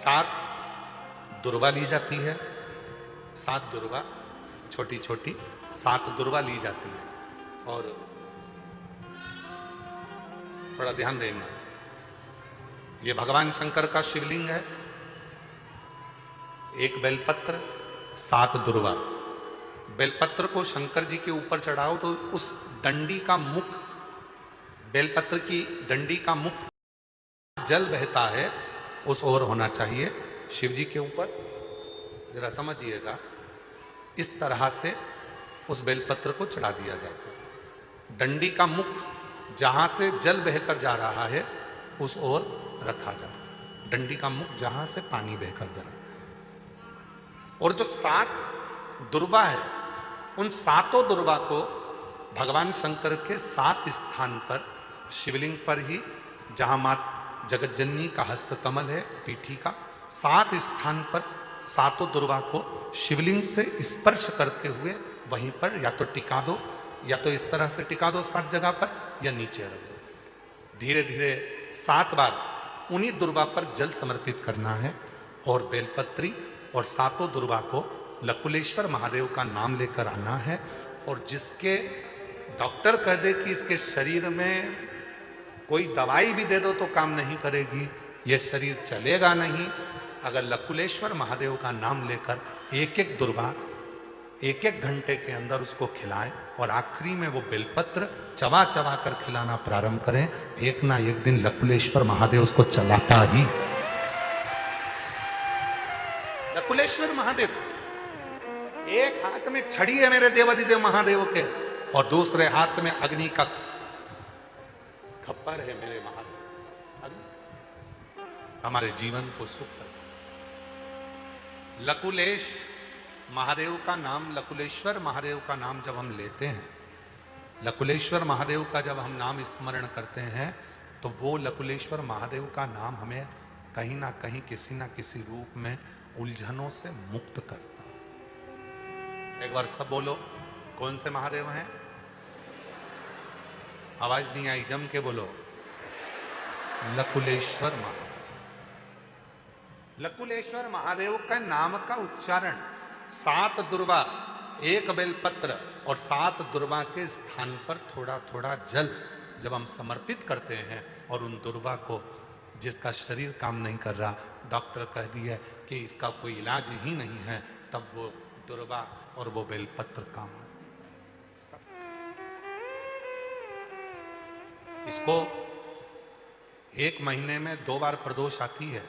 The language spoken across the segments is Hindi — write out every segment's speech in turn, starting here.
7 दुर्वा ली जाती है, 7 दुर्वा छोटी छोटी 7 दुर्वा ली जाती है। और थोड़ा ध्यान देना, ये भगवान शंकर का शिवलिंग है। एक बेलपत्र 7 दुर्वा। बेलपत्र को शंकर जी के ऊपर चढ़ाओ तो उस डंडी का मुख, बेलपत्र की डंडी का मुख जल बहता है उस ओर होना चाहिए शिव जी के ऊपर। जरा समझिएगा, इस तरह से उस बेलपत्र को चढ़ा दिया जाता है। डंडी का मुख जहां से जल बहकर जा रहा है उस ओर रखा जाता है। डंडी का मुख जहां से पानी बहकर जा रहा है। और जो 7 दुर्वा है, उन 7 दुर्वा को भगवान शंकर के 7 स्थान पर शिवलिंग पर ही, जहां मां जगतजननी का हस्त कमल है पीठी का, 7 स्थान पर 7 दुर्वा को शिवलिंग से स्पर्श करते हुए वहीं पर या तो टिका दो, या तो इस तरह से टिका दो 7 जगह पर, या नीचे रख दो। धीरे धीरे 7 बार उन्हीं दुर्वा पर जल समर्पित करना है और बेलपत्री और 7 दुर्वा को लकुलेश्वर महादेव का नाम लेकर आना है। और जिसके डॉक्टर कह दे कि इसके शरीर में कोई दवाई भी दे दो तो काम नहीं करेगी, यह शरीर चलेगा नहीं, अगर लकुलेश्वर महादेव का नाम लेकर एक एक दुर्वा 1-1 घंटे के अंदर उसको खिलाएं और आखिरी में वो बेलपत्र चबा चबा कर खिलाना प्रारंभ करें, एक ना एक दिन लकुलेश्वर महादेव उसको चलाता ही। लकुलेश्वर महादेव, एक हाथ में छड़ी है मेरे देवाधिदेव महादेव के और दूसरे हाथ में अग्नि का खप्पर है मेरे महादेव। हमारे जीवन को सुख कर लकुलेश महादेव का नाम, लकुलेश्वर महादेव का नाम जब हम लेते हैं, लकुलेश्वर महादेव का जब हम नाम स्मरण करते हैं तो वो लकुलेश्वर महादेव का नाम हमें कहीं ना कहीं किसी ना किसी रूप में उलझनों से मुक्त करता है। एक बार सब बोलो, कौन से महादेव हैं? आवाज नहीं आई, जम के बोलो। लकुलेश्वर महादेव। लकुलेश्वर महादेव का नाम का उच्चारण 7 दुर्वा, 1 बेलपत्र और 7 दुर्वा के स्थान पर थोड़ा थोड़ा जल जब हम समर्पित करते हैं और उन दुर्वा को, जिसका शरीर काम नहीं कर रहा, डॉक्टर कह दिया कि इसका कोई इलाज ही नहीं है, तब वो दुर्वा और वो बेलपत्र काम आते। इसको 1 महीने में 2 बार प्रदोष आती है,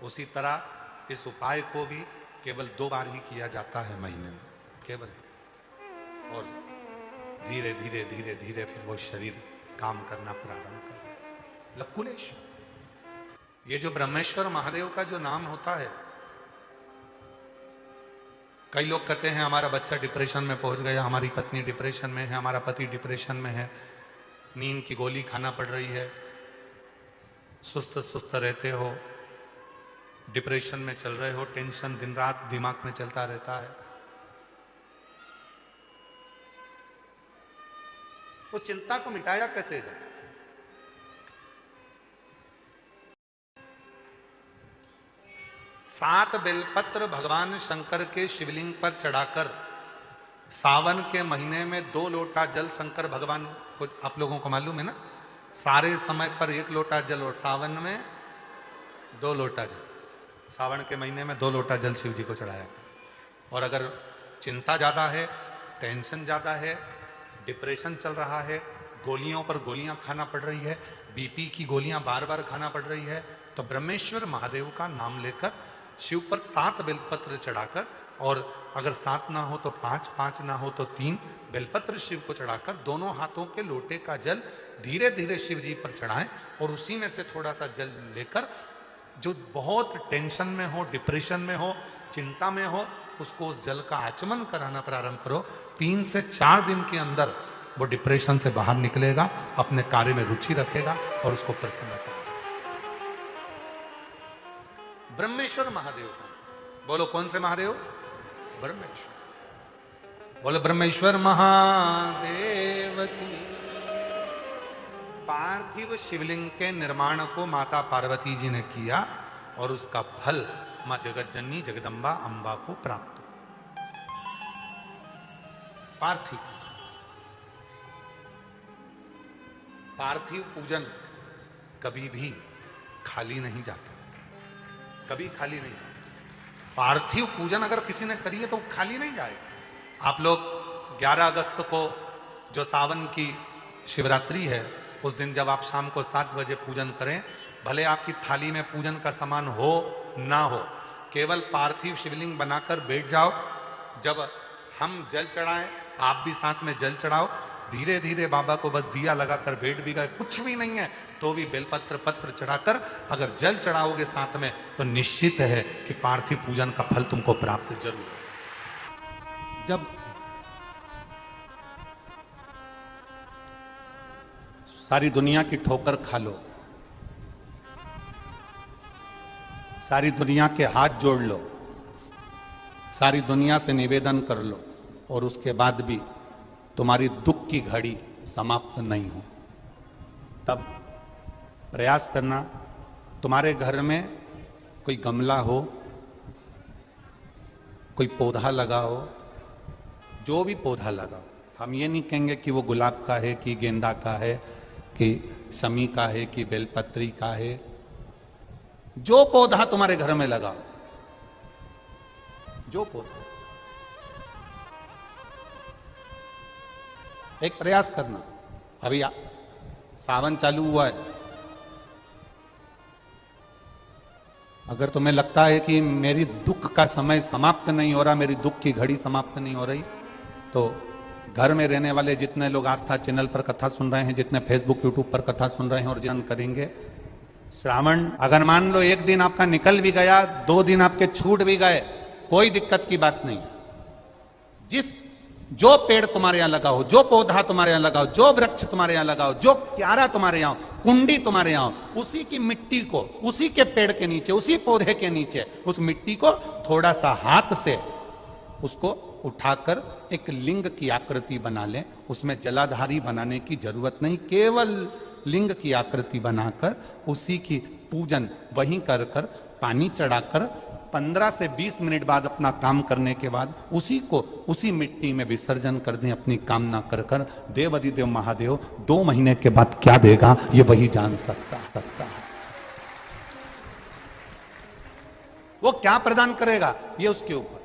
उसी तरह इस उपाय को भी केवल 2 बार ही किया जाता है महीने में केवल। और धीरे धीरे धीरे धीरे फिर वो शरीर काम करना प्रारंभ कर। लकुलेश्वर, ये जो ब्रह्मेश्वर महादेव का जो नाम होता है, कई लोग कहते हैं हमारा बच्चा डिप्रेशन में पहुंच गया, हमारी पत्नी डिप्रेशन में है, हमारा पति डिप्रेशन में है, नींद की गोली खाना पड़ रही है, सुस्त सुस्त रहते हो, डिप्रेशन में चल रहे हो, टेंशन दिन रात दिमाग में चलता रहता है। वो चिंता को मिटाया कैसे जाए? सात बेलपत्र भगवान शंकर के शिवलिंग पर चढ़ाकर सावन के महीने में 2 लोटा जल शंकर भगवान को, आप लोगों को मालूम है ना, सारे समय पर 1 लोटा जल और सावन में 2 लोटा जल। सावन के महीने में 2 लोटा जल शिव जी को चढ़ाया। और अगर चिंता ज्यादा है, टेंशन ज्यादा है, डिप्रेशन चल रहा है, गोलियों पर गोलियां खाना पड़ रही है, बीपी की गोलियां बार बार खाना पड़ रही है, तो ब्रह्मेश्वर महादेव का नाम लेकर शिव पर 7 बेलपत्र चढ़ाकर, और अगर 7 ना हो तो 5, 5 ना हो तो 3 बेलपत्र शिव को चढ़ाकर दोनों हाथों के लोटे का जल धीरे धीरे शिव जी पर चढ़ाएं और उसी में से थोड़ा सा जल लेकर जो बहुत टेंशन में हो, डिप्रेशन में हो, चिंता में हो, उसको उस जल का आचमन कराना प्रारंभ करो। 3 से 4 दिन के अंदर वो डिप्रेशन से बाहर निकलेगा, अपने कार्य में रुचि रखेगा और उसको प्रसन्न करेगा। ब्रह्मेश्वर महादेव का बोलो, कौन से महादेव? ब्रह्मेश्वर। बोलो ब्रह्मेश्वर महादेव की। पार्थिव शिवलिंग के निर्माण को माता पार्वती जी ने किया और उसका फल मां जगत जननी जगदम्बा अंबा को प्राप्त हो। पार्थिव पार्थिव पूजन कभी भी खाली नहीं जाता, कभी खाली नहीं जाता। पार्थिव पूजन अगर किसी ने करी है तो खाली नहीं जाएगा। आप लोग 11 अगस्त को जो सावन की शिवरात्रि है, उस दिन जब आप शाम को 7 बजे पूजन करें, भले आपकी थाली में पूजन का सामान हो ना हो, केवल पार्थिव शिवलिंग बनाकर बैठ जाओ। जब हम जल चढ़ाएं, आप भी साथ में जल चढ़ाओ। धीरे धीरे बाबा को बस दिया लगाकर बैठ भी गए, कुछ भी नहीं है तो भी बेलपत्र पत्र चढ़ाकर अगर जल चढ़ाओगे साथ में, तो निश्चित है कि पार्थिव पूजन का फल तुमको प्राप्त जरूर है। जब सारी दुनिया की ठोकर खा लो, सारी दुनिया के हाथ जोड़ लो, सारी दुनिया से निवेदन कर लो, और उसके बाद भी तुम्हारी दुख की घड़ी समाप्त नहीं हो, तब प्रयास करना। तुम्हारे घर में कोई गमला हो, कोई पौधा लगा हो, जो भी पौधा लगा, हम ये नहीं कहेंगे कि वो गुलाब का है कि गेंदा का है कि शमी का है कि बेलपत्री का है। जो पौधा तुम्हारे घर में लगा, जो पौधा, एक प्रयास करना। अभी सावन चालू हुआ है, अगर तुम्हें लगता है कि मेरी दुख का समय समाप्त नहीं हो रहा, मेरी दुख की घड़ी समाप्त नहीं हो रही, तो घर में रहने वाले जितने लोग आस्था चैनल पर कथा सुन रहे हैं, जितने फेसबुक यूट्यूब पर कथा सुन रहे हैं और जन करेंगे, श्रावण अगर मान लो एक दिन आपका निकल भी गया, 2 दिन आपके छूट भी गए, कोई दिक्कत की बात नहीं। जो पेड़ तुम्हारे यहां लगाओ, जो पौधा तुम्हारे यहां लगाओ, जो वृक्ष तुम्हारे यहां लगाओ, जो क्यारा तुम्हारे यहां, कुंडी तुम्हारे यहां, उसी की मिट्टी को, उसी के पेड़ के नीचे, उसी पौधे के नीचे, उस मिट्टी को थोड़ा सा हाथ से उसको उठाकर एक लिंग की आकृति बना लें। उसमें जलाधारी बनाने की जरूरत नहीं, केवल लिंग की आकृति बनाकर उसी की पूजन वहीं कर कर, पानी चढ़ाकर 15 से 20 मिनट बाद अपना काम करने के बाद उसी को उसी मिट्टी में विसर्जन कर दें, अपनी कामना कर कर। देव अधिदेव महादेव 2 महीने के बाद क्या देगा ये वही जान सकता है। वो क्या प्रदान करेगा ये उसके ऊपर।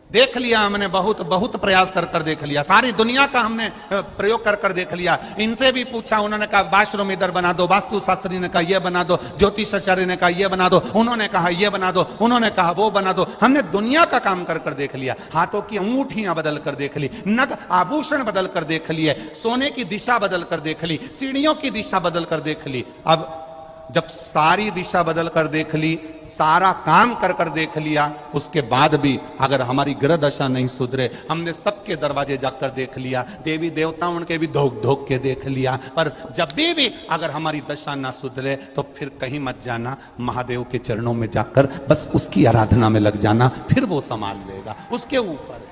देख लिया हमने, बहुत बहुत प्रयास कर कर देख लिया, सारी दुनिया का हमने प्रयोग कर कर देख लिया। इनसे भी पूछा, उन्होंने कहा वाशरूम इधर बना दो, वास्तु शास्त्री ने कहा ये बना दो, ज्योतिषाचार्य ने कहा ये बना दो, उन्होंने कहा ये बना दो, उन्होंने कहा वो बना दो। हमने दुनिया का काम कर कर देख लिया, हाथों की अंगूठियां बदल कर देख ली, नग आभूषण बदल कर देख लिए, सोने की दिशा बदल कर देख ली, सीढ़ियों की दिशा बदल कर देख ली। अब जब सारी दिशा बदल कर देख ली, सारा काम कर कर देख लिया, उसके बाद भी अगर हमारी ग्रह दशा नहीं सुधरे, हमने सबके दरवाजे जाकर देख लिया, देवी देवताओं के भी धोख धोख के देख लिया, पर जब भी अगर हमारी दशा ना सुधरे तो फिर कहीं मत जाना, महादेव के चरणों में जाकर बस उसकी आराधना में लग जाना, फिर वो संभाल लेगा, उसके ऊपर।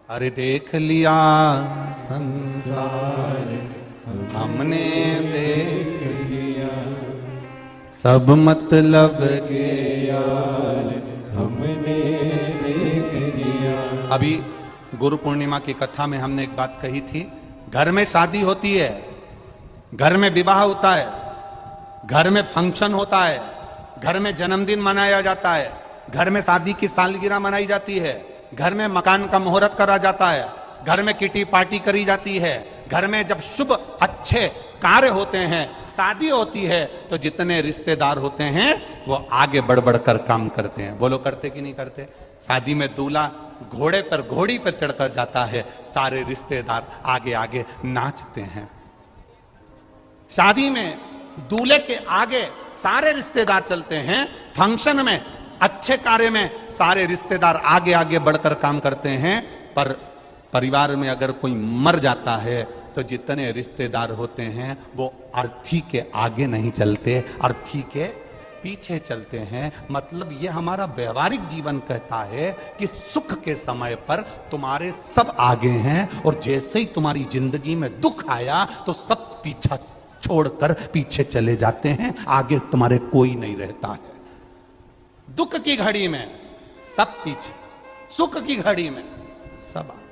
अरे देख लिया संसार हमने देख लिया, सब मतलब के यार हमने देख लिया। अभी गुरु पूर्णिमा की कथा में हमने एक बात कही थी, घर में शादी होती है, घर में विवाह होता है, घर में फंक्शन होता है, घर में जन्मदिन मनाया जाता है, घर में शादी की सालगिरह मनाई जाती है, घर में मकान का मुहूर्त करा जाता है, घर में किटी पार्टी करी जाती है, घर में जब शुभ अच्छे कार्य होते हैं, शादी होती है, तो जितने रिश्तेदार होते हैं वो आगे बढ़ बढ़ कर काम करते हैं। बोलो करते कि नहीं करते? शादी में दूल्हा घोड़े पर, घोड़ी पर चढ़कर जाता है, सारे रिश्तेदार आगे आगे नाचते हैं। शादी में दूल्हे के आगे सारे रिश्तेदार चलते हैं, फंक्शन में, अच्छे कार्य में सारे रिश्तेदार आगे आगे बढ़कर काम करते हैं। पर परिवार में अगर कोई मर जाता है तो जितने रिश्तेदार होते हैं वो अर्थी के आगे नहीं चलते, अर्थी के पीछे चलते हैं। मतलब ये हमारा व्यवहारिक जीवन कहता है कि सुख के समय पर तुम्हारे सब आगे हैं, और जैसे ही तुम्हारी जिंदगी में दुख आया तो सब पीछा छोड़कर पीछे चले जाते हैं, आगे तुम्हारे कोई नहीं रहता है। दुख की घड़ी में सब पीछे, सुख की घड़ी में सब आगे।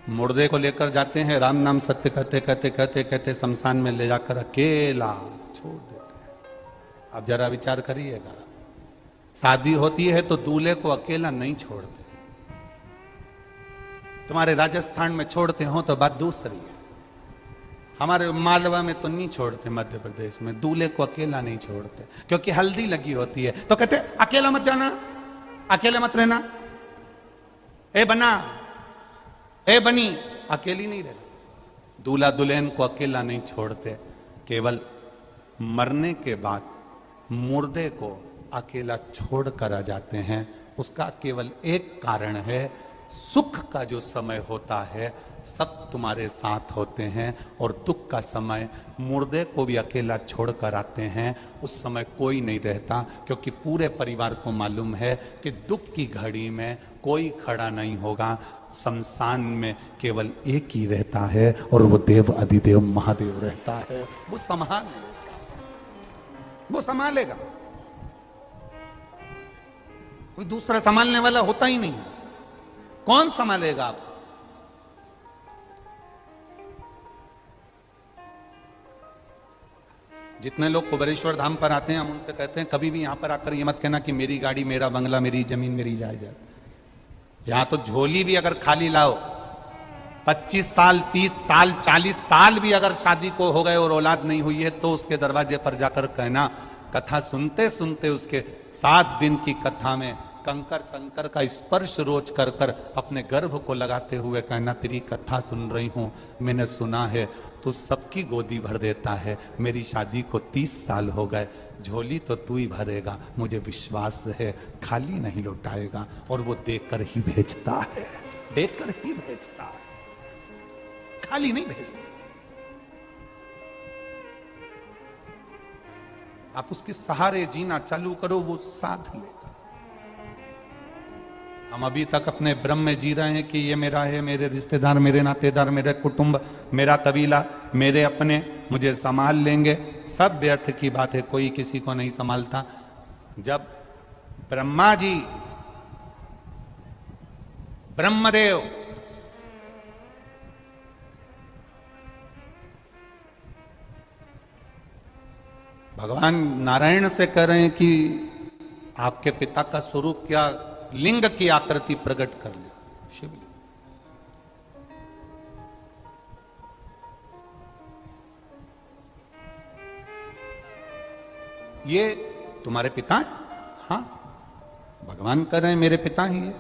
मुर्दे को लेकर जाते हैं, राम नाम सत्य कहते कहते कहते कहते शमशान में ले जाकर अकेला छोड़ देते हैं। अब जरा विचार करिएगा, शादी होती है तो दूल्हे को अकेला नहीं छोड़ते। तुम्हारे राजस्थान में छोड़ते हो तो बात दूसरी है, हमारे मालवा में तो नहीं छोड़ते, मध्य प्रदेश में दूल्हे को अकेला नहीं छोड़ते, क्योंकि हल्दी लगी होती है तो कहते अकेला मत जाना, अकेले मत रहना, ए बना ए बनी अकेली नहीं रहना। दूल्हा दुल्हन को अकेला नहीं छोड़ते, केवल मरने के बाद मुर्दे को अकेला छोड़कर आ जाते हैं। उसका केवल एक कारण है, सुख का जो समय होता है सब तुम्हारे साथ होते हैं, और दुख का समय मुर्दे को भी अकेला छोड़कर आते हैं, उस समय कोई नहीं रहता, क्योंकि पूरे परिवार को मालूम है कि दुख की घड़ी में कोई खड़ा नहीं होगा। शमशान में केवल एक ही रहता है, और वो देव अधिदेव महादेव रहता है। वो संभालेगा, कोई दूसरा संभालने वाला होता ही नहीं। कौन संभालेगा आप? जितने लोग कुबेरेश्वर धाम पर आते हैं, हम उनसे कहते हैं कभी भी यहां पर आकर ये मत कहना कि मेरी गाड़ी, मेरा बंगला, मेरी जमीन, मेरी जायदाद। यहां तो झोली भी अगर खाली लाओ, 25 साल 30 साल 40 साल भी अगर शादी को हो गए और औलाद नहीं हुई है, तो उसके दरवाजे पर जाकर कहना, कथा सुनते सुनते उसके 7 दिन की कथा में कंकर शंकर का स्पर्श रोज कर कर अपने गर्भ को लगाते हुए कहना, तेरी कथा सुन रही हूं, मैंने सुना है तो सबकी गोदी भर देता है, मेरी शादी को 30 साल हो गए, झोली तो तू ही भरेगा, मुझे विश्वास है खाली नहीं लौटाएगा। और वो देकर ही भेजता है, देकर ही भेजता है, खाली नहीं भेजता। आप उसके सहारे जीना चालू करो, वो साथ लेगा। हम अभी तक अपने भ्रम में जी रहे हैं कि ये मेरा है, मेरे रिश्तेदार, मेरे नातेदार, मेरे कुटुंब, मेरा कबीला, मेरे अपने मुझे संभाल लेंगे। सब व्यर्थ की बात है, कोई किसी को नहीं संभालता। जब ब्रह्मा जी, ब्रह्मदेव भगवान नारायण से कह रहे हैं कि आपके पिता का स्वरूप क्या, लिंग की आकृति प्रकट कर ले, शिवलिंग। ये तुम्हारे पिता हैं? हाँ, भगवान कह रहे हैं मेरे पिता ही है।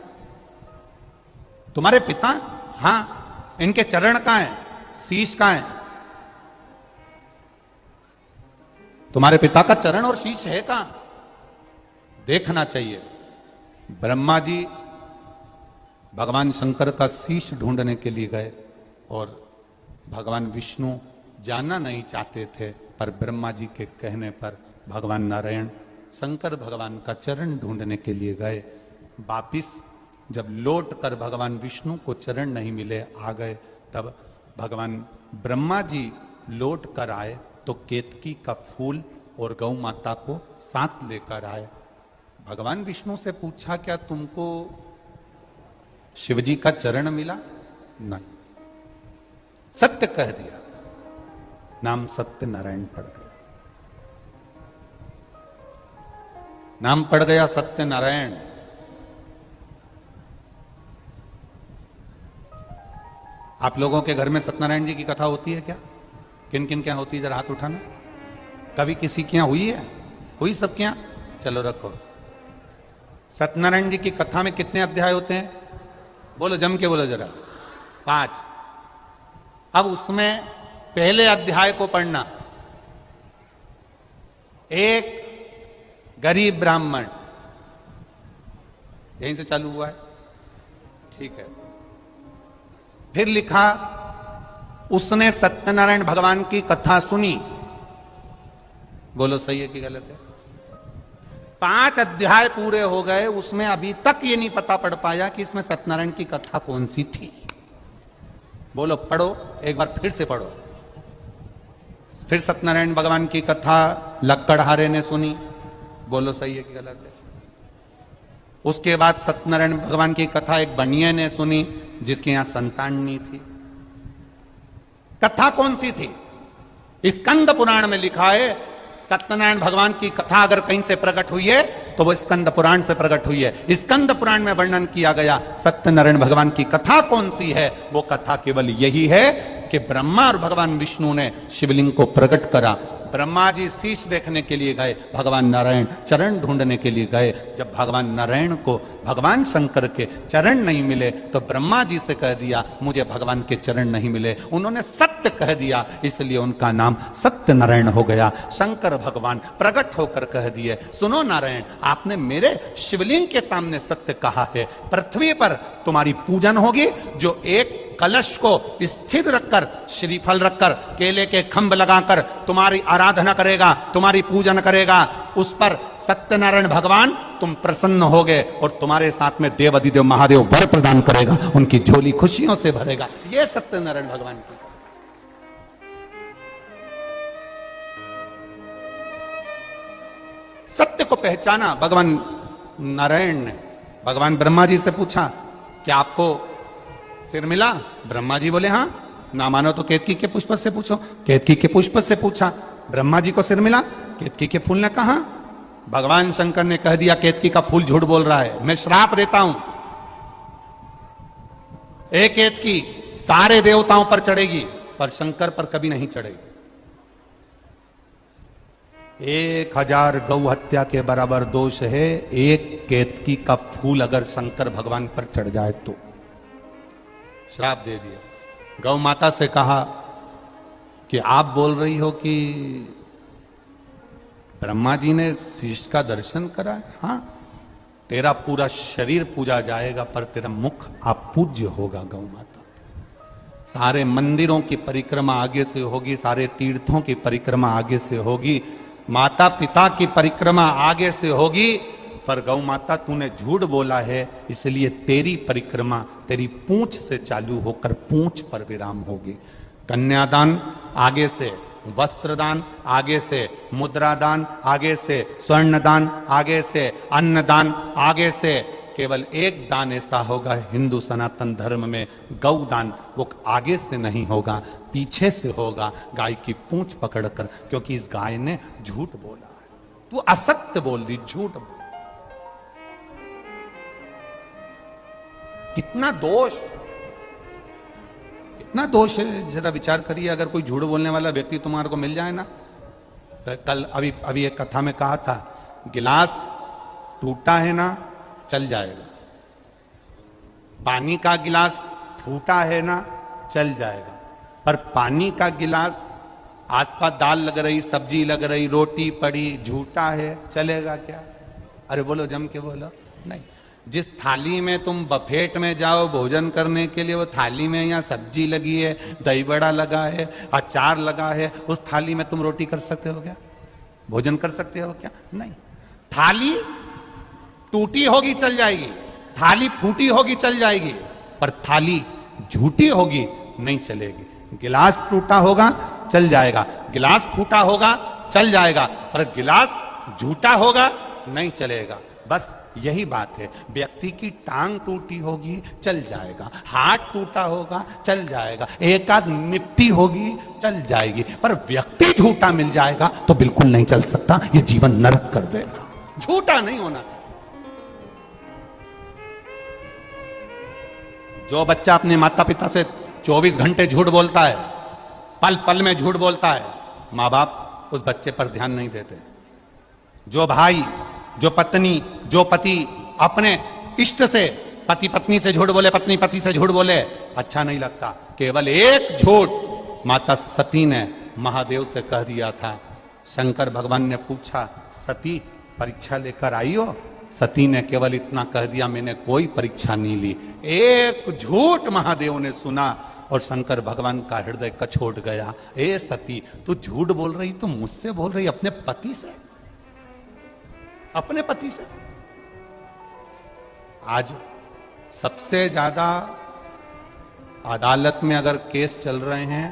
तुम्हारे पिता? हाँ। इनके चरण कहां हैं, शीश कहां है? तुम्हारे पिता का चरण और शीश है कहां? देखना चाहिए। ब्रह्मा जी भगवान शंकर का शीश ढूंढने के लिए गए, और भगवान विष्णु जाना नहीं चाहते थे, पर ब्रह्मा जी के कहने पर भगवान नारायण शंकर भगवान का चरण ढूंढने के लिए गए। वापिस जब लौट कर भगवान विष्णु को चरण नहीं मिले, आ गए, तब भगवान ब्रह्मा जी लौट कर आए तो केतकी का फूल और गौ माता को साथ लेकर आए। भगवान विष्णु से पूछा, क्या तुमको शिवजी का चरण मिला? नहीं। सत्य कह दिया, नाम सत्य नारायण पड़ गया, नाम पड़ गया सत्य नारायण। आप लोगों के घर में सत्यनारायण जी की कथा होती है क्या? किन किन क्या होती है, जरा हाथ उठाना। कभी किसी के यहां हुई है? हुई सबके यहां? चलो रखो। सत्यनारायण जी की कथा में कितने अध्याय होते हैं? बोलो, जम के बोलो जरा। 5। अब उसमें पहले अध्याय को पढ़ना। एक गरीब ब्राह्मण, यहीं से चालू हुआ है, ठीक है। फिर लिखा, उसने सत्यनारायण भगवान की कथा सुनी। बोलो सही है कि गलत है? 5 अध्याय पूरे हो गए, उसमें अभी तक ये नहीं पता पड़ पाया कि इसमें सत्यनारायण की कथा कौन सी थी। बोलो, पढ़ो एक बार फिर से पढ़ो। फिर सत्यनारायण भगवान की कथा लक्कड़हारे ने सुनी, बोलो सही है कि गलत है। उसके बाद सत्यनारायण भगवान की कथा एक बनिए ने सुनी जिसके यहां संतान नहीं थी। कथा कौन सी थी? स्कंद पुराण में लिखा है सत्यनारायण भगवान की कथा अगर कहीं से प्रकट हुई है तो वो स्कंद पुराण से प्रकट हुई है। स्कंद पुराण में वर्णन किया गया सत्यनारायण भगवान की कथा कौन सी है? वो कथा केवल यही है कि ब्रह्मा और भगवान विष्णु ने शिवलिंग को प्रकट करा। ब्रह्मा जी शीश देखने के लिए गए, भगवान नारायण चरण ढूंढने के लिए गए। जब भगवान नारायण को भगवान शंकर के चरण नहीं मिले तो ब्रह्मा जी से कह दिया मुझे भगवान के चरण नहीं मिले। उन्होंने सत्य कह दिया, इसलिए उनका नाम सत्य नारायण हो गया। शंकर भगवान प्रकट होकर कह दिए सुनो नारायण, आपने मेरे शिवलिंग के सामने सत्य कहा है। पृथ्वी पर तुम्हारी पूजन होगी, जो एक कलश को स्थिर रखकर, श्रीफल रखकर, केले के खंभ लगाकर तुम्हारी आराधना करेगा, तुम्हारी पूजन करेगा, उस पर सत्यनारायण भगवान तुम प्रसन्न होगे और तुम्हारे साथ में देव अधिदेव महादेव वर प्रदान करेगा, उनकी झोली खुशियों से भरेगा। यह सत्यनारायण भगवान की सत्य को पहचाना भगवान नारायण ने। भगवान ब्रह्मा जी से पूछा क्या आपको सिर मिला? ब्रह्मा जी बोले हाँ। ना मानो तो केतकी के पुष्प से पूछो। केतकी के पुष्प से पूछा, ब्रह्मा जी को सिर मिला? केतकी के फूल ने कहा। भगवान शंकर ने कह दिया केतकी का फूल झूठ बोल रहा है, मैं श्राप देता हूं। एक केतकी सारे देवताओं पर चढ़ेगी पर शंकर पर कभी नहीं चढ़ेगी। 1000 गौ हत्या के बराबर दोष है एक केतकी का फूल अगर शंकर भगवान पर चढ़ जाए तो। श्राप दे दिया। गौ माता से कहा कि आप बोल रही हो कि ब्रह्मा जी ने शीश का दर्शन करा है? हाँ, तेरा पूरा शरीर पूजा जाएगा पर तेरा मुख अपूज्य होगा। गौ माता सारे मंदिरों की परिक्रमा आगे से होगी, सारे तीर्थों की परिक्रमा आगे से होगी, माता पिता की परिक्रमा आगे से होगी, पर गौ माता तूने झूठ बोला है, इसलिए तेरी परिक्रमा तेरी पूंछ से चालू होकर पूंछ पर विराम होगी। कन्यादान आगे से, वस्त्रदान आगे से, मुद्रादान आगे से, स्वर्णदान आगे से, अन्नदान आगे से। केवल एक दान ऐसा होगा हिंदू सनातन धर्म में, गौदान, वो आगे से नहीं होगा, पीछे से होगा, गाय की पूंछ पकड़कर, क्योंकि इस गाय ने झूठ बोला है। तू असत्य बोल दी, झूठ बोल। कितना दोष, कितना दोष है, जरा विचार करिए। अगर कोई झूठ बोलने वाला व्यक्ति तुम्हारे को मिल जाए ना, तो कल अभी एक कथा में कहा था, गिलास टूटा है ना चल जाएगा, पानी का गिलास फूटा है ना चल जाएगा, पर पानी का गिलास आसपास दाल लग रही, सब्जी लग रही, रोटी पड़ी, झूठा है, चलेगा क्या? अरे बोलो, जम के बोलो। नहीं। जिस थाली में तुम बफेट में जाओ भोजन करने के लिए, वो थाली में यहाँ सब्जी लगी है, दही बड़ा लगा है, अचार लगा है, उस थाली में तुम रोटी कर सकते हो क्या? भोजन कर सकते हो क्या? नहीं। थाली टूटी होगी चल जाएगी, थाली फूटी होगी चल जाएगी, पर थाली झूठी होगी नहीं चलेगी। गिलास टूटा होगा चल जाएगा, गिलास फूटा होगा चल जाएगा, पर गिलास झूठा होगा नहीं चलेगा। बस यही बात है। व्यक्ति की टांग टूटी होगी चल जाएगा, हाथ टूटा होगा चल जाएगा, एक आध निपटी होगी चल जाएगी, पर व्यक्ति झूठा मिल जाएगा तो बिल्कुल नहीं चल सकता, ये जीवन नरक कर देगा। झूठा नहीं होना चाहिए। जो बच्चा अपने माता पिता से 24 घंटे झूठ बोलता है, पल पल में झूठ बोलता है, माँ बाप उस बच्चे पर ध्यान नहीं देते। जो भाई, जो पत्नी, जो पति अपने इष्ट से, पति पत्नी से झूठ बोले, पत्नी पति से झूठ बोले, अच्छा नहीं लगता। केवल एक झूठ माता सती ने महादेव से कह दिया था। शंकर भगवान ने पूछा, सती परीक्षा लेकर आई हो? सती ने केवल इतना कह दिया, मैंने कोई परीक्षा नहीं ली। एक झूठ महादेव ने सुना और शंकर भगवान का हृदय कछोट गया। ए सती, तू झूठ बोल रही, तू मुझसे बोल रही, अपने पति से? अपने पति से। आज सबसे ज्यादा अदालत में अगर केस चल रहे हैं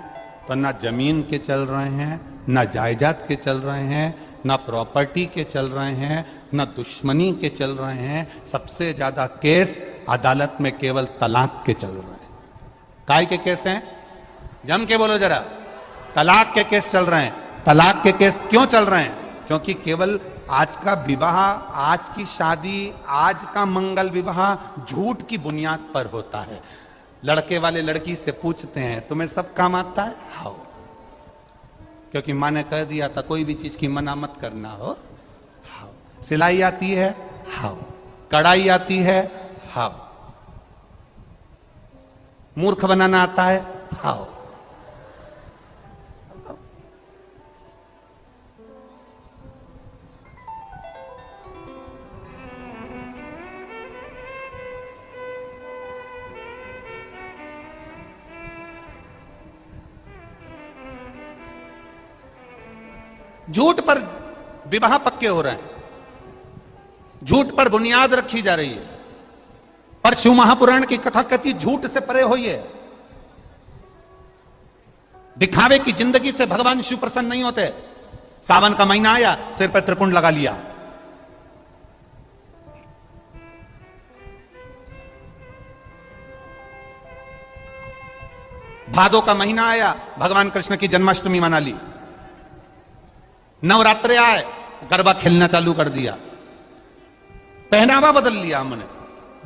तो ना जमीन के चल रहे हैं, ना जायदाद के चल रहे हैं, ना प्रॉपर्टी के चल रहे हैं, ना दुश्मनी के चल रहे हैं। सबसे ज्यादा केस अदालत में केवल तलाक के चल रहे हैं। काय के केस हैं? जम के बोलो जरा। तलाक के केस चल रहे हैं। तलाक के केस क्यों चल रहे हैं? क्योंकि केवल आज का विवाह, आज की शादी, आज का मंगल विवाह झूठ की बुनियाद पर होता है। लड़के वाले लड़की से पूछते हैं तुम्हें सब काम आता है? हाँ। क्योंकि माँ ने कह दिया था कोई भी चीज की मना मत करना हो। हाँ। सिलाई आती है? हाँ। कढ़ाई आती है? हाँ। मूर्ख बनाना आता है? हाँ। झूठ पर विवाह पक्के हो रहे हैं, झूठ पर बुनियाद रखी जा रही है। और शिव महापुराण की कथा कहती झूठ से परे होइए। दिखावे की जिंदगी से भगवान शिव प्रसन्न नहीं होते। सावन का महीना आया, सिर पर त्रिपुंड लगा लिया। भादो का महीना आया, भगवान कृष्ण की जन्माष्टमी मना ली। नवरात्रे आए, गरबा खेलना चालू कर दिया, पहनावा बदल लिया हमने।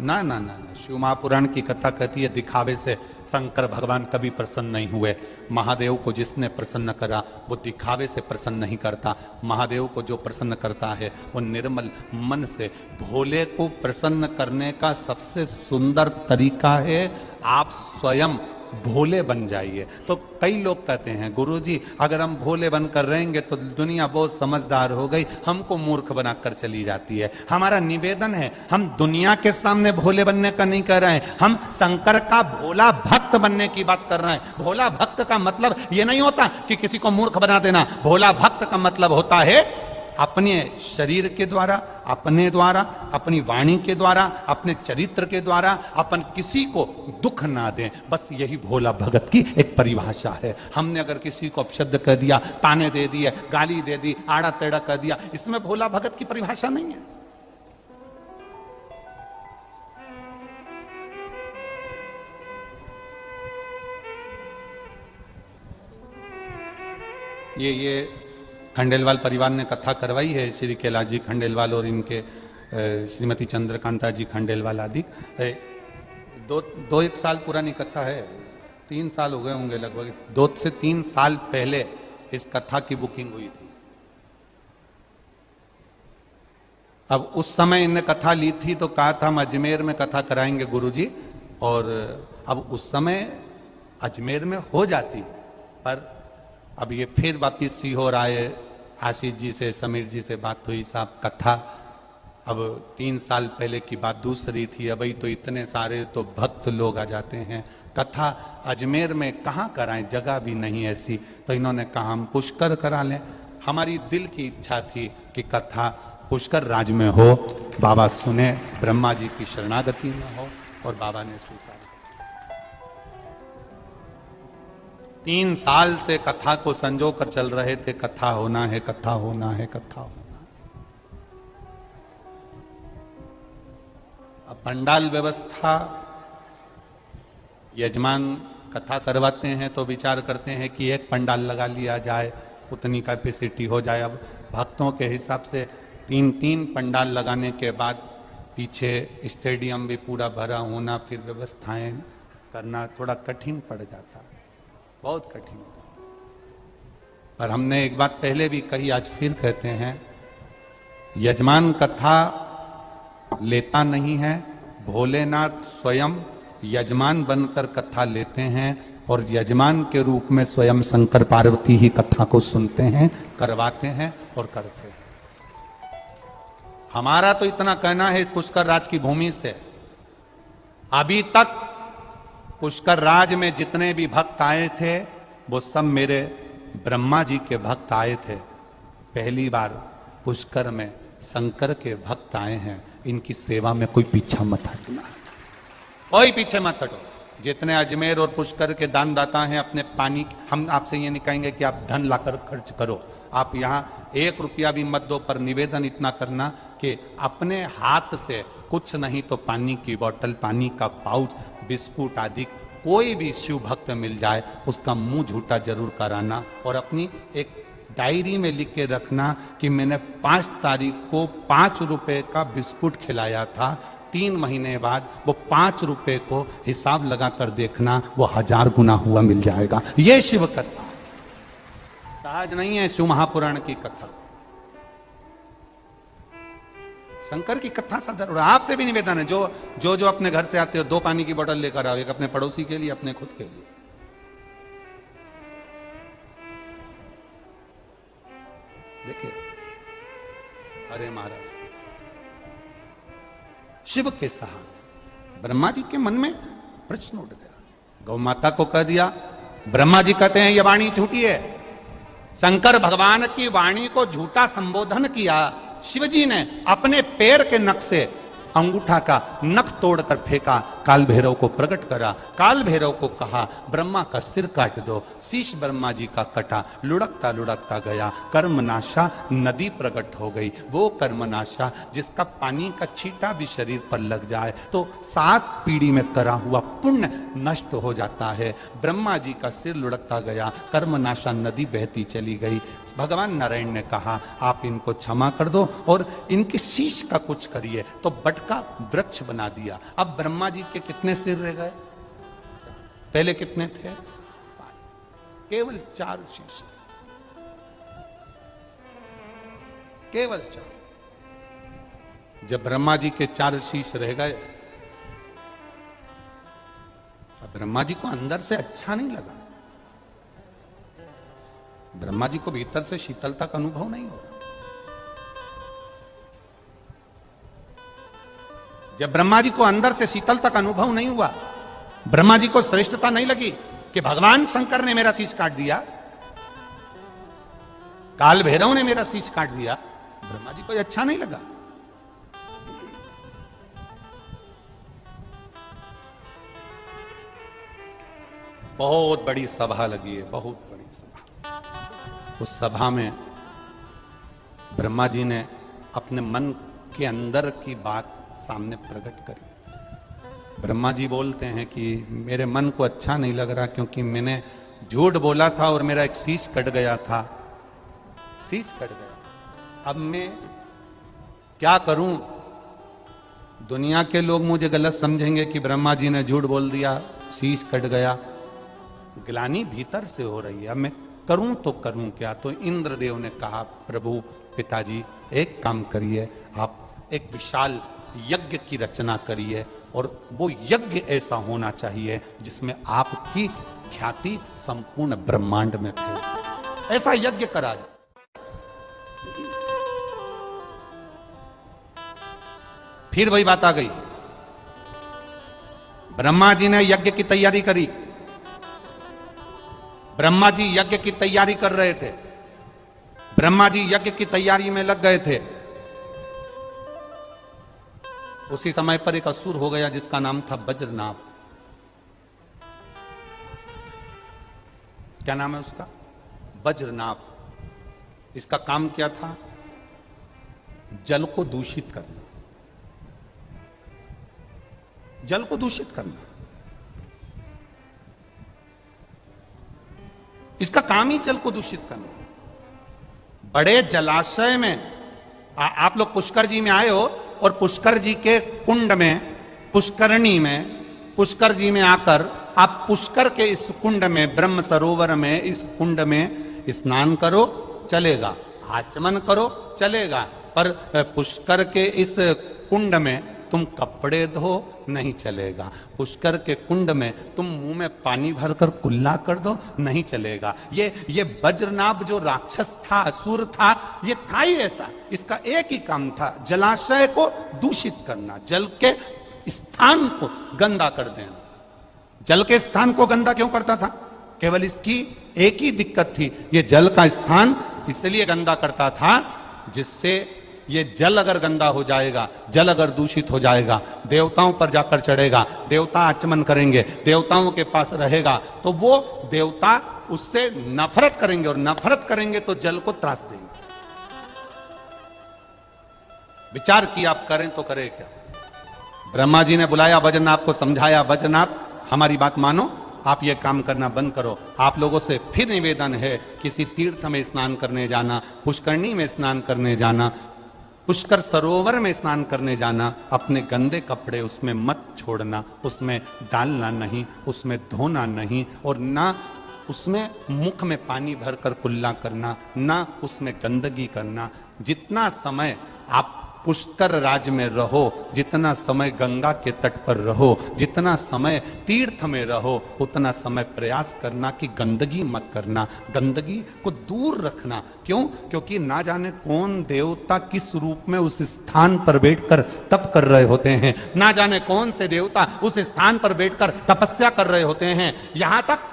ना ना ना ना, शिव महापुराण की कथा कहती है दिखावे से शंकर भगवान कभी प्रसन्न नहीं हुए। महादेव को जिसने प्रसन्न करा वो दिखावे से प्रसन्न नहीं करता। महादेव को जो प्रसन्न करता है वो निर्मल मन से। भोले को प्रसन्न करने का सबसे सुंदर तरीका है आप स्वयं भोले बन जाइए। तो कई लोग कहते हैं गुरुजी अगर हम भोले बनकर रहेंगे तो दुनिया बहुत समझदार हो गई, हमको मूर्ख बनाकर चली जाती है। हमारा निवेदन है हम दुनिया के सामने भोले बनने का नहीं कर रहे हैं, हम शंकर का भोला भक्त बनने की बात कर रहे हैं। भोला भक्त का मतलब ये नहीं होता कि किसी को मूर्ख बना देना। भोला भक्त का मतलब होता है अपने शरीर के द्वारा, अपने द्वारा, अपनी वाणी के द्वारा, अपने चरित्र के द्वारा अपन किसी को दुख ना दें। बस यही भोला भगत की एक परिभाषा है। हमने अगर किसी को अपशब्द कह दिया, ताने दे दिए, गाली दे दी, आड़ा टेढ़ा कह दिया, इसमें भोला भगत की परिभाषा नहीं है। ये खंडेलवाल परिवार ने कथा करवाई है, श्री कैलाश जी खंडेलवाल और इनके श्रीमती चंद्रकांता जी खंडेलवाल आदि। दो एक साल पुरानी कथा है, 3 साल हो गए होंगे लगभग। 2 से 3 साल पहले इस कथा की बुकिंग हुई थी। अब उस समय इनने कथा ली थी तो कहा था हम अजमेर में कथा कराएंगे गुरुजी, और अब उस समय अजमेर में हो जाती, पर अब ये फिर वापिस सीहोर आए, आशीष जी से, समीर जी से बात हुई, साहब कथा अब 3 साल पहले की बात दूसरी थी, अभी तो इतने सारे तो भक्त लोग आ जाते हैं, कथा अजमेर में कहाँ कराएं, जगह भी नहीं ऐसी। तो इन्होंने कहा हम पुष्कर करा लें। हमारी दिल की इच्छा थी कि कथा पुष्कर राज में हो, बाबा सुने, ब्रह्मा जी की शरणागति में हो, और बाबा ने स्वीकार। 3 साल से कथा को संजो कर चल रहे थे, कथा होना है, कथा होना है, कथा होना। अब पंडाल व्यवस्था, यजमान कथा करवाते हैं तो विचार करते हैं कि एक पंडाल लगा लिया जाए, उतनी कैपेसिटी हो जाए। अब भक्तों के हिसाब से 3-3 पंडाल लगाने के बाद पीछे स्टेडियम भी पूरा भरा होना, फिर व्यवस्थाएं करना थोड़ा कठिन पड़ जाता, बहुत कठिन। पर हमने एक बात पहले भी कही, आज फिर कहते हैं, यजमान कथा लेता नहीं है, भोलेनाथ स्वयं यजमान बनकर कथा लेते हैं, और यजमान के रूप में स्वयं शंकर पार्वती ही कथा को सुनते हैं, करवाते हैं और करते हैं। हमारा तो इतना कहना है, पुष्कर राज की भूमि से अभी तक पुष्कर राज में जितने भी भक्त आए थे वो सब मेरे ब्रह्मा जी के भक्त आए थे। पहली बार पुष्कर में शंकर के भक्त आए हैं, इनकी सेवा में कोई पीछा मत हटना, कोई पीछे मत हटो। जितने अजमेर और पुष्कर के दान दाता हैं अपने पानी, हम आपसे ये नहीं कहेंगे कि आप धन लाकर खर्च करो, आप यहाँ 1 रुपया भी मत दो, पर निवेदन इतना करना कि अपने हाथ से कुछ नहीं तो पानी की बोतल, पानी का पाउच, बिस्कुट आदि कोई भी शिव भक्त मिल जाए उसका मुंह झूठा जरूर कराना, और अपनी एक डायरी में लिख के रखना कि मैंने 5 तारीख को 5 रुपए का बिस्कुट खिलाया था, 3 महीने बाद वो 5 रुपए को हिसाब लगा कर देखना, वो 1000 गुना हुआ मिल जाएगा। ये शिव कथा सहज नहीं है, शिव महापुराण की कथा, शंकर की कथा साधारण। आपसे भी निवेदन है, जो अपने घर से आते हो 2 पानी की बोतल लेकर आओ, एक अपने पड़ोसी के लिए, अपने खुद के लिए। देखिए, अरे महाराज, शिव के सहारे ब्रह्मा जी के मन में प्रश्न उठ गया, गौ माता को कह दिया। ब्रह्मा जी कहते हैं ये वाणी झूठी है, शंकर भगवान की वाणी को झूठा संबोधन किया। शिवजी ने अपने पैर के नख से अंगूठा का नख तोड़कर फेंका, काल भैरव को प्रकट करा, काल भैरव को कहा ब्रह्मा का सिर काट दो, शीश ब्रह्मा जी का कटा, लुढ़कता लुढ़कता गया, कर्मनाशा नदी प्रकट हो गई। वो कर्मनाशा जिसका पानी का छींटा भी शरीर पर लग जाए तो 7 पीढ़ी में करा हुआ पुण्य नष्ट हो जाता है। ब्रह्मा जी का सिर लुढ़कता गया, कर्मनाशा नदी बहती चली गई। भगवान नारायण ने कहा आप इनको क्षमा कर दो और इनके शीश का कुछ करिए, तो बट का वृक्ष बना दिया। अब ब्रह्मा जी के कितने सिर रह गए? पहले कितने थे? 5, केवल 4 शीश, केवल 4। जब ब्रह्मा जी के 4 शीश रह गए, ब्रह्मा जी को अंदर से अच्छा नहीं लगा, ब्रह्मा जी को भीतर से शीतलता का अनुभव नहीं हो रहा। जब ब्रह्मा जी को अंदर से शीतलता का अनुभव नहीं हुआ, ब्रह्मा जी को श्रेष्ठता नहीं लगी कि भगवान शंकर ने मेरा शीश काट दिया, काल भैरव ने मेरा शीश काट दिया, ब्रह्मा जी को अच्छा नहीं लगा। बहुत बड़ी सभा लगी है, बहुत बड़ी सभा। उस सभा में ब्रह्मा जी ने अपने मन के अंदर की बात सामने प्रकट करी। ब्रह्मा जी बोलते हैं कि मेरे मन को अच्छा नहीं लग रहा, क्योंकि मैंने झूठ बोला था और मेरा एक शीश कट गया था, शीश कट गया। अब मैं क्या करूं? दुनिया के लोग मुझे गलत समझेंगे कि ब्रह्मा जी ने झूठ बोल दिया, शीश कट गया। ग्लानि भीतर से हो रही है, अब मैं करूं तो करूं क्या? तो इंद्रदेव ने कहा प्रभु पिताजी एक काम करिए, आप एक विशाल यज्ञ की रचना करिए, और वो यज्ञ ऐसा होना चाहिए जिसमें आपकी ख्याति संपूर्ण ब्रह्मांड में फैले, ऐसा यज्ञ करा जाए। फिर वही बात आ गई, ब्रह्मा जी ने यज्ञ की तैयारी करी। ब्रह्मा जी यज्ञ की तैयारी कर रहे थे, ब्रह्मा जी यज्ञ की तैयारी में लग गए थे। उसी समय पर एक असुर हो गया जिसका नाम था वज्रनाभ। क्या नाम है उसका? वज्रनाभ। इसका काम क्या था? जल को दूषित करना, जल को दूषित करना, इसका काम ही जल को दूषित करना। बड़े जलाशय में आप लोग पुष्कर जी में आए हो, और पुष्कर जी के कुंड में, पुष्करणी में, पुष्कर जी में आकर आप पुष्कर के इस कुंड में, ब्रह्म सरोवर में, इस कुंड में स्नान करो चलेगा, आचमन करो चलेगा, पर पुष्कर के इस कुंड में तुम कपड़े धो नहीं चलेगा, पुष्कर के कुंड में तुम मुंह में पानी भरकर कुल्ला कर दो नहीं चलेगा। ये वज्रनाभ जो राक्षस था, असुर था, ये था ही ऐसा। इसका एक ही काम था, जलाशय को दूषित करना, जल के स्थान को गंदा कर देना। जल के स्थान को गंदा क्यों करता था? केवल इसकी एक ही दिक्कत थी, ये जल का स्थान इसलिए गंदा करता था जिससे ये जल अगर गंदा हो जाएगा, जल अगर दूषित हो जाएगा, देवताओं पर जाकर चढ़ेगा, देवता आचमन करेंगे, देवताओं के पास रहेगा, तो वो देवता उससे नफरत करेंगे, और नफरत करेंगे तो जल को त्रास देंगे। विचार किया आप करें तो करें क्या? ब्रह्मा जी ने बुलाया वज्रनाभ को, समझाया, वज्रनाभ हमारी बात मानो, आप ये काम करना बंद करो। आप लोगों से फिर निवेदन है, किसी तीर्थ में स्नान करने जाना, पुष्करणी में स्नान करने जाना, पुष्कर सरोवर में स्नान करने जाना, अपने गंदे कपड़े उसमें मत छोड़ना, उसमें डालना नहीं, उसमें धोना नहीं, और ना उसमें मुख में पानी भरकर कुल्ला करना, ना उसमें गंदगी करना। जितना समय आप पुष्कर राज में रहो, जितना समय गंगा के तट पर रहो, जितना समय तीर्थ में रहो, उतना समय प्रयास करना कि गंदगी मत करना, गंदगी को दूर रखना। क्यों? क्योंकि ना जाने कौन देवता किस रूप में उस स्थान पर बैठकर तप कर रहे होते हैं, ना जाने कौन से देवता उस स्थान पर बैठकर तपस्या कर रहे होते हैं। यहां तक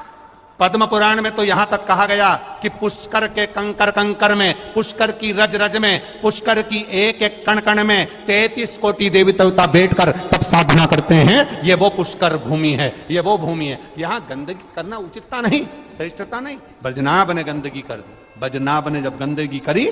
पद्म पुराण में तो यहां तक कहा गया कि पुष्कर के कंकर कंकर में, पुष्कर की रज रज में, पुष्कर की एक एक कण कण में 33 कोटि देवी देवता बैठकर तप साधना करते हैं। ये वो पुष्कर भूमि है, ये वो भूमि है। यहां गंदगी करना उचितता नहीं, श्रेष्ठता नहीं। वज्रनाभ ने गंदगी कर दी। वज्रनाभ ने जब गंदगी करी,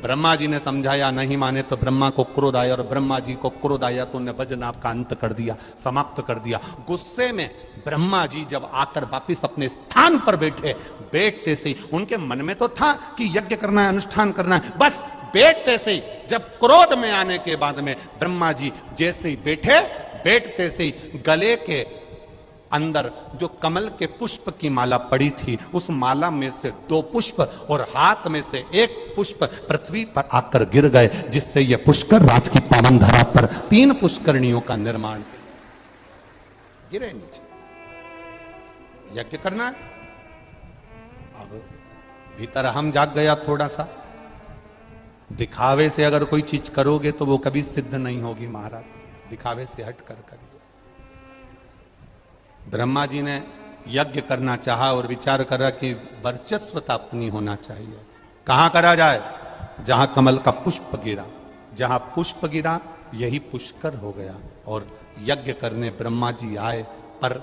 ब्रह्मा जी ने समझाया, नहीं माने तो ब्रह्मा को क्रोध आया, और ब्रह्मा जी को क्रोध आया तो उन्हें वज्रनाभ का अंत कर दिया, समाप्त कर दिया। गुस्से में ब्रह्मा जी जब आकर वापिस अपने स्थान पर बैठे, बैठते से उनके मन में तो था कि यज्ञ करना है, अनुष्ठान करना है, बस बैठते से जब क्रोध में आने के बाद में ब्रह्मा जी जैसे ही बैठे, बैठते से गले के अंदर जो कमल के पुष्प की माला पड़ी थी, उस माला में से 2 पुष्प और हाथ में से 1 पुष्प पृथ्वी पर आकर गिर गए, जिससे यह पुष्कर राज की पावन धरा पर 3 पुष्करणियों का निर्माण गिरे नीचे। यज्ञ करना, अब भीतर हम जाग गया थोड़ा सा। दिखावे से अगर कोई चीज करोगे तो वो कभी सिद्ध नहीं होगी महाराज, दिखावे से हट कर करिए। ब्रह्मा जी ने यज्ञ करना चाहा और विचार करा कि वर्चस्वता अपनी होना चाहिए। कहां करा जाए? जहां कमल का पुष्प गिरा, जहां पुष्प गिरा यही पुष्कर हो गया। और यज्ञ करने ब्रह्मा जी आए, पर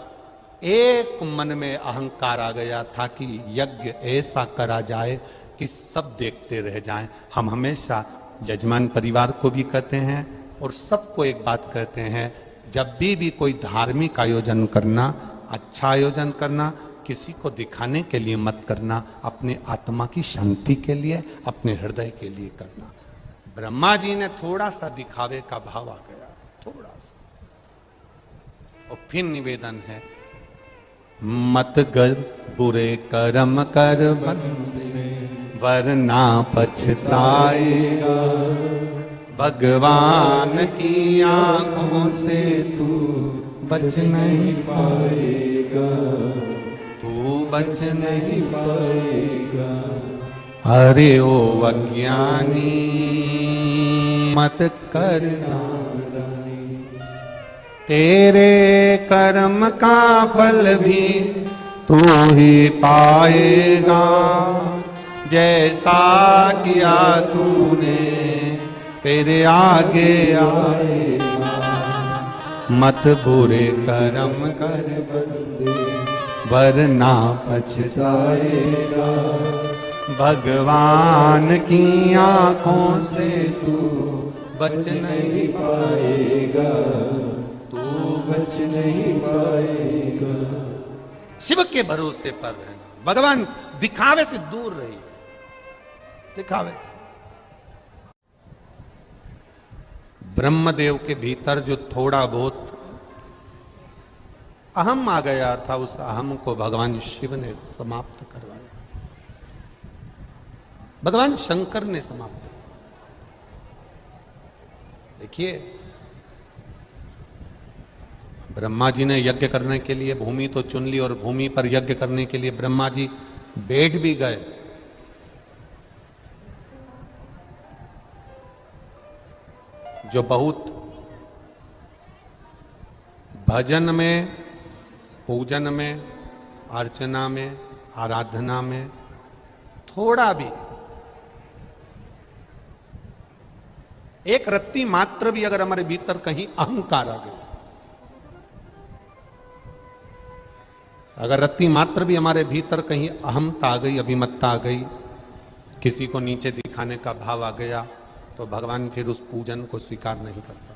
एक मन में अहंकार आ गया था कि यज्ञ ऐसा करा जाए कि सब देखते रह जाएं। हम हमेशा यजमान परिवार को भी कहते हैं और सबको एक बात कहते हैं, जब भी कोई धार्मिक आयोजन करना, अच्छा आयोजन करना, किसी को दिखाने के लिए मत करना, अपने आत्मा की शांति के लिए, अपने हृदय के लिए करना। ब्रह्मा जी ने थोड़ा सा दिखावे का भाव आ गया, थोड़ा सा। और फिर निवेदन है, मत कर बुरे कर्म कर बंदे, वरना पछताएगा। भगवान की आंखों से तू बच नहीं पाएगा, तू बच नहीं पाएगा। अरे ओ अज्ञानी मत करना, तेरे कर्म का फल भी तू ही पाएगा। जैसा किया तूने तेरे आगे आएगा। मत बुरे कर्म कर बंदे, वरना पछताएगा। भगवान की आंखों से तू बच नहीं पाएगा, तू बच नहीं पाएगा। शिव के भरोसे पर रहना, भगवान दिखावे से दूर रहिए, दिखावे से। ब्रह्मदेव के भीतर जो थोड़ा बहुत अहम आ गया था, उस अहम को भगवान शिव ने समाप्त करवाया, भगवान शंकर ने समाप्त। देखिए, ब्रह्मा जी ने यज्ञ करने के लिए भूमि तो चुन ली, और भूमि पर यज्ञ करने के लिए ब्रह्मा जी बैठ भी गए। जो बहुत भजन में, पूजन में, अर्चना में, आराधना में थोड़ा भी एक रत्ती मात्र भी अगर हमारे भीतर कहीं अहंकार आ गया, अगर रत्ती मात्र भी हमारे भीतर कहीं अहमता आ गई, अभिमत्ता आ गई, किसी को नीचे दिखाने का भाव आ गया, तो भगवान फिर उस पूजन को स्वीकार नहीं करता।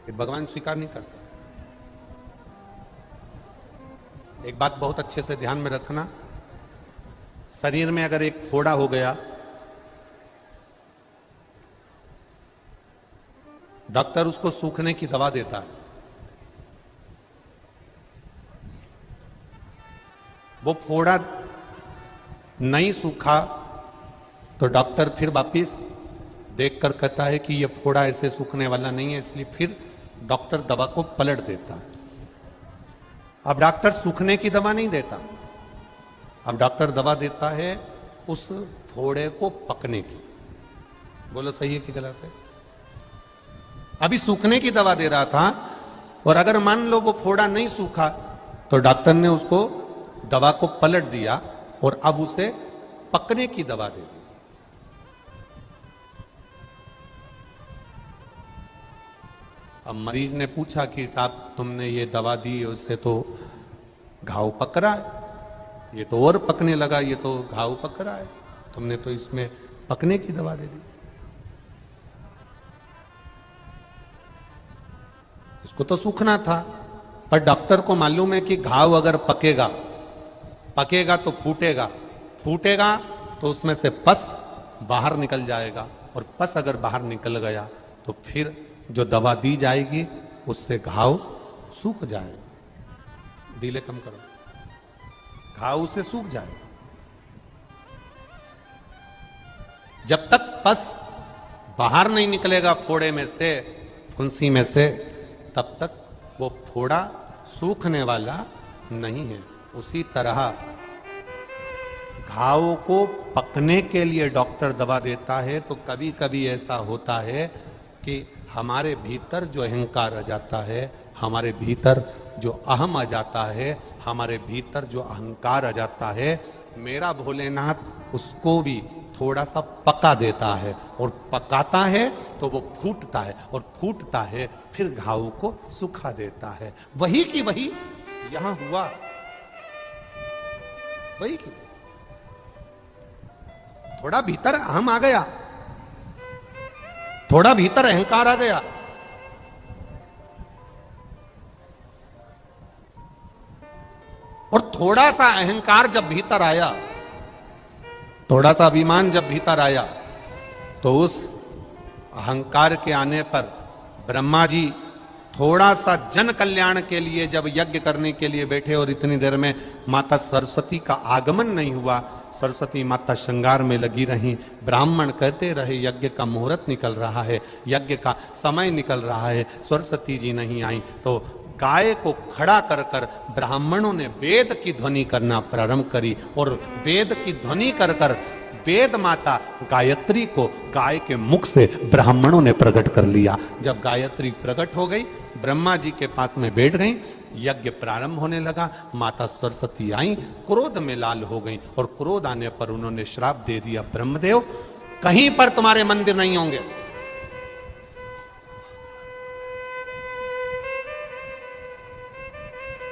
ये भगवान स्वीकार नहीं करता। एक बात बहुत अच्छे से ध्यान में रखना, शरीर में अगर एक फोड़ा हो गया, डॉक्टर उसको सूखने की दवा देता है, वो फोड़ा नहीं सूखा तो डॉक्टर फिर वापिस देखकर कहता है कि ये फोड़ा ऐसे सूखने वाला नहीं है, इसलिए फिर डॉक्टर दवा को पलट देता है। अब डॉक्टर सूखने की दवा नहीं देता, अब डॉक्टर दवा देता है उस फोड़े को पकने की। बोलो सही है कि गलत है? अभी सूखने की दवा दे रहा था, और अगर मान लो वो फोड़ा नहीं सूखा तो डॉक्टर ने उसको दवा को पलट दिया और अब उसे पकने की दवा दे दी। अब मरीज ने पूछा कि साहब तुमने ये दवा दी, उससे तो घाव पक रहा है, ये तो और पकने लगा, ये तो घाव पक रहा है, तुमने तो इसमें पकने की दवा दे दी। इसको तो सूखना था, पर डॉक्टर को मालूम है कि घाव अगर पकेगा, पकेगा तो फूटेगा, फूटेगा तो उसमें से पस बाहर निकल जाएगा, और पस अगर बाहर निकल गया तो फिर जो दवा दी जाएगी उससे घाव सूख जाएगा। डीले कम करो, घाव से सूख जाएगा। जब तक पस बाहर नहीं निकलेगा फोड़े में से, फुंसी में से, तब तक वो फोड़ा सूखने वाला नहीं है। उसी तरह घाव को पकने के लिए डॉक्टर दवा देता है, तो कभी कभी ऐसा होता है कि हमारे भीतर जो अहंकार आ जाता है, हमारे भीतर जो अहम आ जाता है, हमारे भीतर जो अहंकार आ जाता है, मेरा भोलेनाथ उसको भी थोड़ा सा पका देता है, और पकाता है तो वो फूटता है, और फूटता है फिर घाव को सुखा देता है। वही की वही यहां हुआ, वही की। थोड़ा भीतर अहम आ गया, थोड़ा भीतर अहंकार आ गया, और थोड़ा सा अहंकार जब भीतर आया, थोड़ा सा अभिमान जब भीतर आया, तो उस अहंकार के आने पर ब्रह्मा जी थोड़ा सा जन कल्याण के लिए जब यज्ञ करने के लिए बैठे, और इतनी देर में माता सरस्वती का आगमन नहीं हुआ, सरस्वती माता श्रृंगार में लगी रही, ब्राह्मण कहते रहे यज्ञ का मुहूर्त निकल रहा है, यज्ञ का समय निकल रहा है, सरस्वती जी नहीं आई, तो गाय को खड़ा कर कर ब्राह्मणों ने वेद की ध्वनि करना प्रारंभ करी, और वेद की ध्वनि कर कर वेद माता गायत्री को गाय के मुख से ब्राह्मणों ने प्रकट कर लिया। जब गायत्री प्रकट हो गई, ब्रह्मा जी के पास में बैठ गई, यज्ञ प्रारंभ होने लगा। माता सरस्वती आई, क्रोध में लाल हो गई, और क्रोध आने पर उन्होंने श्राप दे दिया, ब्रह्मदेव कहीं पर तुम्हारे मंदिर नहीं होंगे।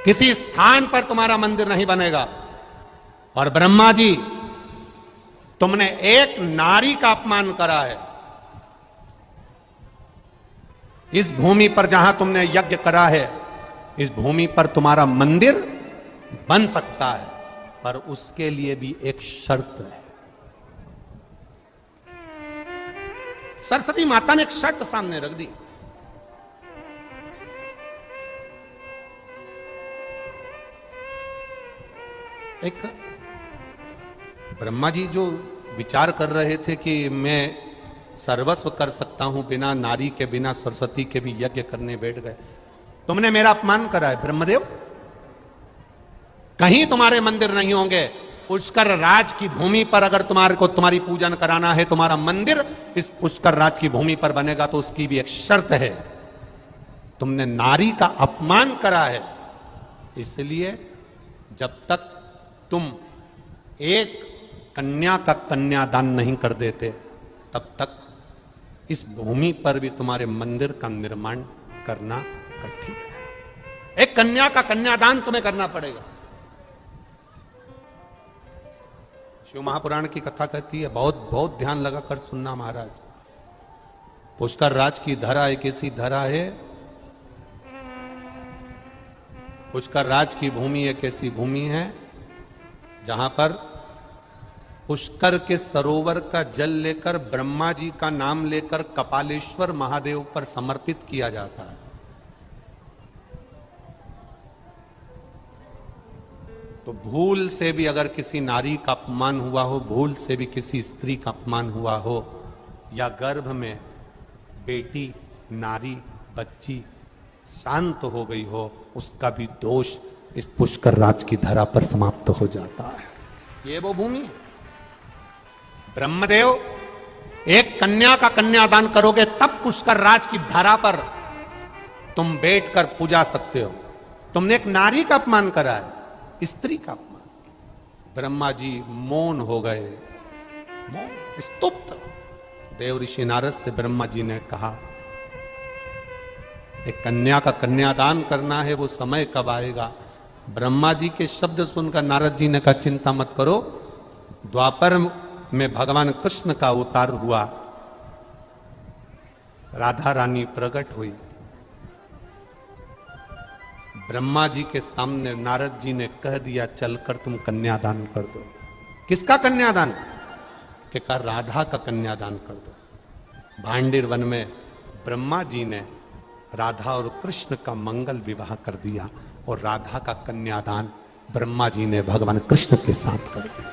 किसी स्थान पर तुम्हारा मंदिर नहीं बनेगा। और ब्रह्मा जी, तुमने एक नारी का अपमान करा है। इस भूमि पर जहां तुमने यज्ञ करा है, इस भूमि पर तुम्हारा मंदिर बन सकता है, पर उसके लिए भी एक शर्त है। सरस्वती माता ने एक शर्त सामने रख दी। एक ब्रह्मा जी जो विचार कर रहे थे कि मैं सर्वस्व कर सकता हूं बिना नारी के, बिना सरस्वती के भी यज्ञ करने बैठ गए। तुमने मेरा अपमान करा है ब्रह्मदेव, कहीं तुम्हारे मंदिर नहीं होंगे। पुष्कर राज की भूमि पर अगर तुम्हारे को तुम्हारी पूजन कराना है, तुम्हारा मंदिर इस पुष्कर राज की भूमि पर बनेगा, तो उसकी भी एक शर्त है, तुमने नारी का अपमान करा है। इसलिए जब तक तुम एक कन्या का कन्यादान नहीं कर देते तब तक इस भूमि पर भी तुम्हारे मंदिर का निर्माण करना कठिन है। एक कन्या का कन्यादान तुम्हें करना पड़ेगा। शिव महापुराण की कथा कहती है, बहुत बहुत ध्यान लगाकर सुनना महाराज। पुष्कर राज की धरा एक ऐसी धरा है, पुष्कर राज की भूमि एक ऐसी भूमि है जहां पर पुष्कर के सरोवर का जल लेकर ब्रह्मा जी का नाम लेकर कपालेश्वर महादेव पर समर्पित किया जाता है। तो भूल से भी अगर किसी नारी का अपमान हुआ हो, भूल से भी किसी स्त्री का अपमान हुआ हो, या गर्भ में बेटी नारी बच्ची शांत हो गई हो, उसका भी दोष इस पुष्कर राज की धरा पर समाप्त हो जाता है। ये वो भूमि है। ब्रह्मदेव एक कन्या का कन्यादान करोगे तब पुष्कर राज की धरा पर तुम बैठकर पूजा सकते हो। तुमने एक नारी का अपमान करा है, स्त्री का अपमान। ब्रह्मा जी मौन हो गए, मौन, स्तुप्त। देव ऋषि नारद से ब्रह्मा जी ने कहा, एक कन्या का कन्यादान करना है, वो समय कब आएगा? ब्रह्मा जी के शब्द सुनकर नारद जी ने कहा, चिंता मत करो, द्वापर में भगवान कृष्ण का अवतार हुआ, राधा रानी प्रकट हुई। ब्रह्मा जी के सामने नारद जी ने कह दिया, चलकर तुम कन्यादान कर दो। किसका कन्यादान? कि कहा राधा का कन्यादान कर दो। भांडिर वन में ब्रह्मा जी ने राधा और कृष्ण का मंगल विवाह कर दिया और राधा का कन्यादान ब्रह्मा जी ने भगवान कृष्ण के साथ कर दिया।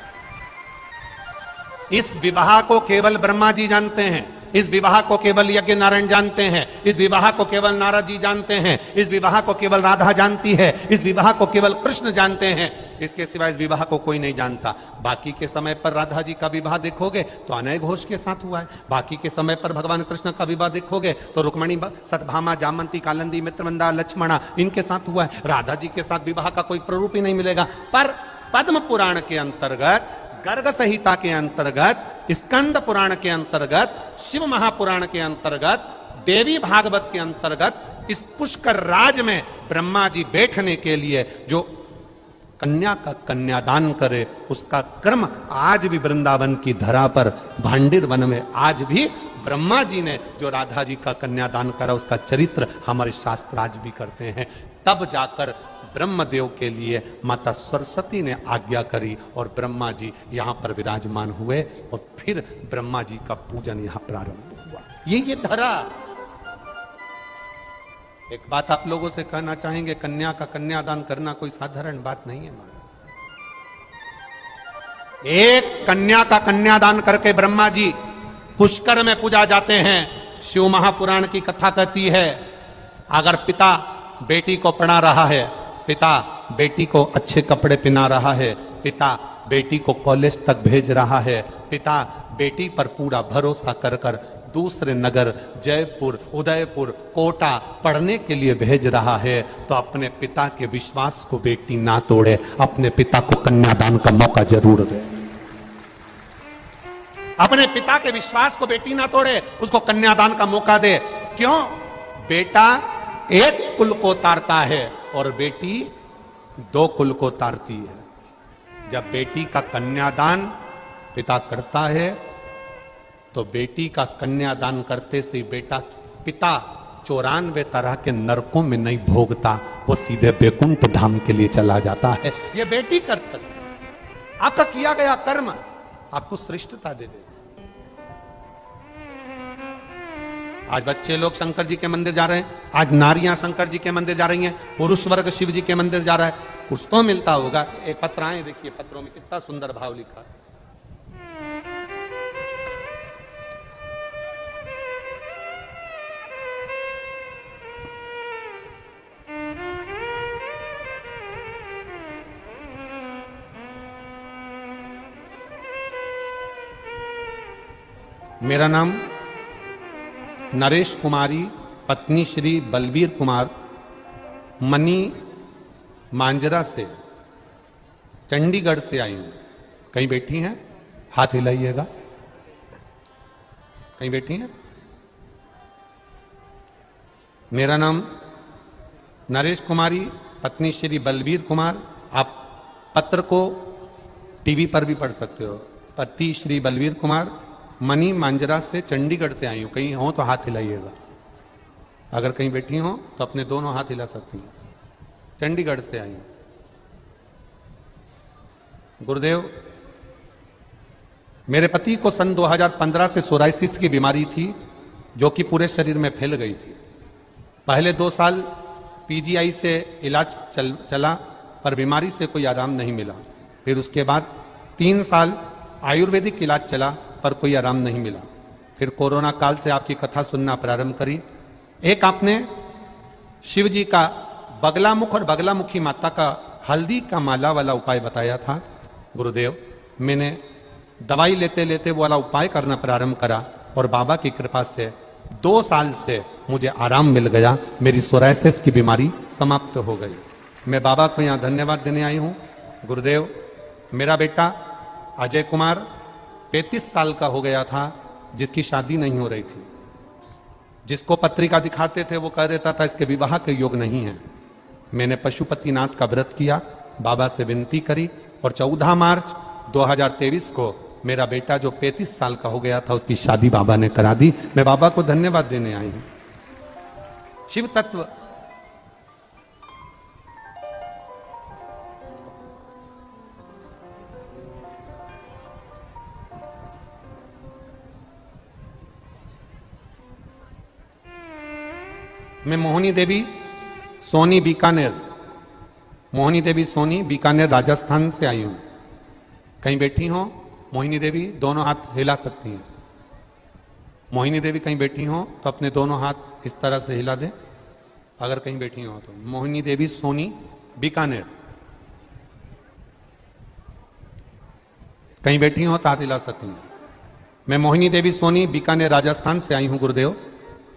इस विवाह को केवल ब्रह्मा जी जानते हैं, इस विवाह को केवल यज्ञ नारायण जानते हैं, इस विवाह को केवल नारद जी जानते हैं, इस विवाह को केवल राधा जानती है, इस विवाह को केवल कृष्ण जानते हैं। इसके सिवा इस विवाह को कोई नहीं जानता। बाकी के समय पर राधा जी का विवाह देखोगे तो अनय घोष के साथ हुआ है। बाकी के समय पर भगवान कृष्ण का विवाह देखोगे तो रुक्मणी, सतभामा, जामंती, कालंदी, मित्रमंदा, लक्ष्मणा इनके साथ हुआ है। राधा जी के साथ विवाह का कोई प्ररूप ही नहीं मिलेगा। पर पद्म पुराण के अंतर्गत, गर्ग संहिता के अंतर्गत, स्कंद पुराण के अंतर्गत, शिव महापुराण के अंतर्गत, देवी भागवत के अंतर्गत इस पुष्कर राज में ब्रह्मा जी बैठने के लिए जो कन्या का कन्यादान करे, उसका क्रम आज भी वृंदावन की धरा पर भांडिर वन में आज भी ब्रह्मा जी ने जो राधा जी का कन्यादान करा, उसका चरित्र हमारे शास्त्र आज भी करते हैं। तब जाकर ब्रह्मदेव के लिए माता सरस्वती ने आज्ञा करी और ब्रह्मा जी यहां पर विराजमान हुए और फिर ब्रह्मा जी का पूजन यहां प्रारंभ हुआ। ये धरा। एक बात आप लोगों से कहना चाहेंगे, कन्या का कन्यादान करना कोई साधारण बात नहीं है। एक कन्या का कन्यादान करके ब्रह्मा जी पुष्कर में पूजा जाते हैं। शिव महापुराण की कथा कहती है, अगर पिता बेटी को पढ़ा रहा है, पिता बेटी को अच्छे कपड़े पहना रहा है, पिता बेटी को कॉलेज तक भेज रहा है, पिता बेटी पर पूरा भरोसा कर कर दूसरे नगर जयपुर, उदयपुर, कोटा पढ़ने के लिए भेज रहा है, तो अपने पिता के विश्वास को बेटी ना तोड़े, अपने पिता को कन्यादान का मौका जरूर दे। अपने पिता के विश्वास को बेटी ना तोड़े, उसको कन्यादान का मौका दे। क्यों? बेटा एक कुल को तारता है और बेटी दो कुल को तारती है। जब बेटी का कन्यादान पिता करता है तो बेटी का कन्यादान करते से पिता 94 तरह के नरकों में नहीं भोगता, वो सीधे बैकुंठ धाम के लिए चला जाता है। ये बेटी कर सकती। आपका किया गया कर्म आपको श्रेष्ठता दे देगा। आज बच्चे लोग शंकर जी के मंदिर जा रहे हैं, आज नारियां शंकर जी के मंदिर जा रही हैं, पुरुष वर्ग शिव जी के मंदिर जा रहा है। कुछ तो मिलता होगा। एक पत्र आए, देखिए पत्रों में कितना सुंदर भाव लिखा है। मेरा नाम नरेश कुमारी, पत्नी श्री बलबीर कुमार, मनी मांजरा से, चंडीगढ़ से आई हूं। कहीं बैठी हैं? हाथ हिलाइएगा। कहीं बैठी हैं? मेरा नाम नरेश कुमारी, पत्नी श्री बलबीर कुमार। आप पत्र को टीवी पर भी पढ़ सकते हो। पति श्री बलबीर कुमार, मनी मांजरा से, चंडीगढ़ से आई हूं। कहीं हो तो हाथ हिलाइएगा। अगर कहीं बैठी हो तो अपने दोनों हाथ हिला सकती हैं। चंडीगढ़ से आई हूं। गुरुदेव, मेरे पति को सन 2015 से सोराइसिस की बीमारी थी, जो कि पूरे शरीर में फैल गई थी। पहले 2 साल पीजीआई से इलाज चला, पर बीमारी से कोई आराम नहीं मिला। फिर उसके बाद 3 साल आयुर्वेदिक इलाज चला, पर कोई आराम नहीं मिला। फिर कोरोना काल से आपकी कथा सुनना प्रारंभ करी। एक आपने शिव जी का बगलामुख और बगलामुखी माता का हल्दी का माला वाला उपाय बताया था। गुरुदेव, मैंने दवाई लेते लेते वो वाला उपाय करना प्रारंभ करा और बाबा की कृपा से 2 साल से मुझे आराम मिल गया। मेरी सोराइसिस की बीमारी समाप्त हो गई। मैं बाबा को यहाँ धन्यवाद देने आई हूँ। गुरुदेव, मेरा बेटा अजय कुमार 35 साल का हो गया था, जिसकी शादी नहीं हो रही थी। जिसको पत्रिका दिखाते थे वो कह देता था इसके विवाह के योग नहीं है। मैंने पशुपतिनाथ का व्रत किया, बाबा से विनती करी और 14 मार्च 2023 को मेरा बेटा जो 35 साल का हो गया था, उसकी शादी बाबा ने करा दी। मैं बाबा को धन्यवाद देने आई हूं। शिव तत्व मैं मोहिनी देवी सोनी बीकानेर, मोहिनी देवी सोनी बीकानेर राजस्थान से आई हूं। कहीं बैठी हो मोहिनी देवी, दोनों हाथ हिला सकती हैं। मोहिनी देवी कहीं बैठी हो तो अपने दोनों हाथ इस तरह से हिला दें। अगर कहीं बैठी हो तो मोहिनी देवी सोनी बीकानेर, कहीं बैठी हो तो हाथ हिला सकती हैं। मैं मोहिनी देवी सोनी बीकानेर राजस्थान से आई हूं। गुरुदेव,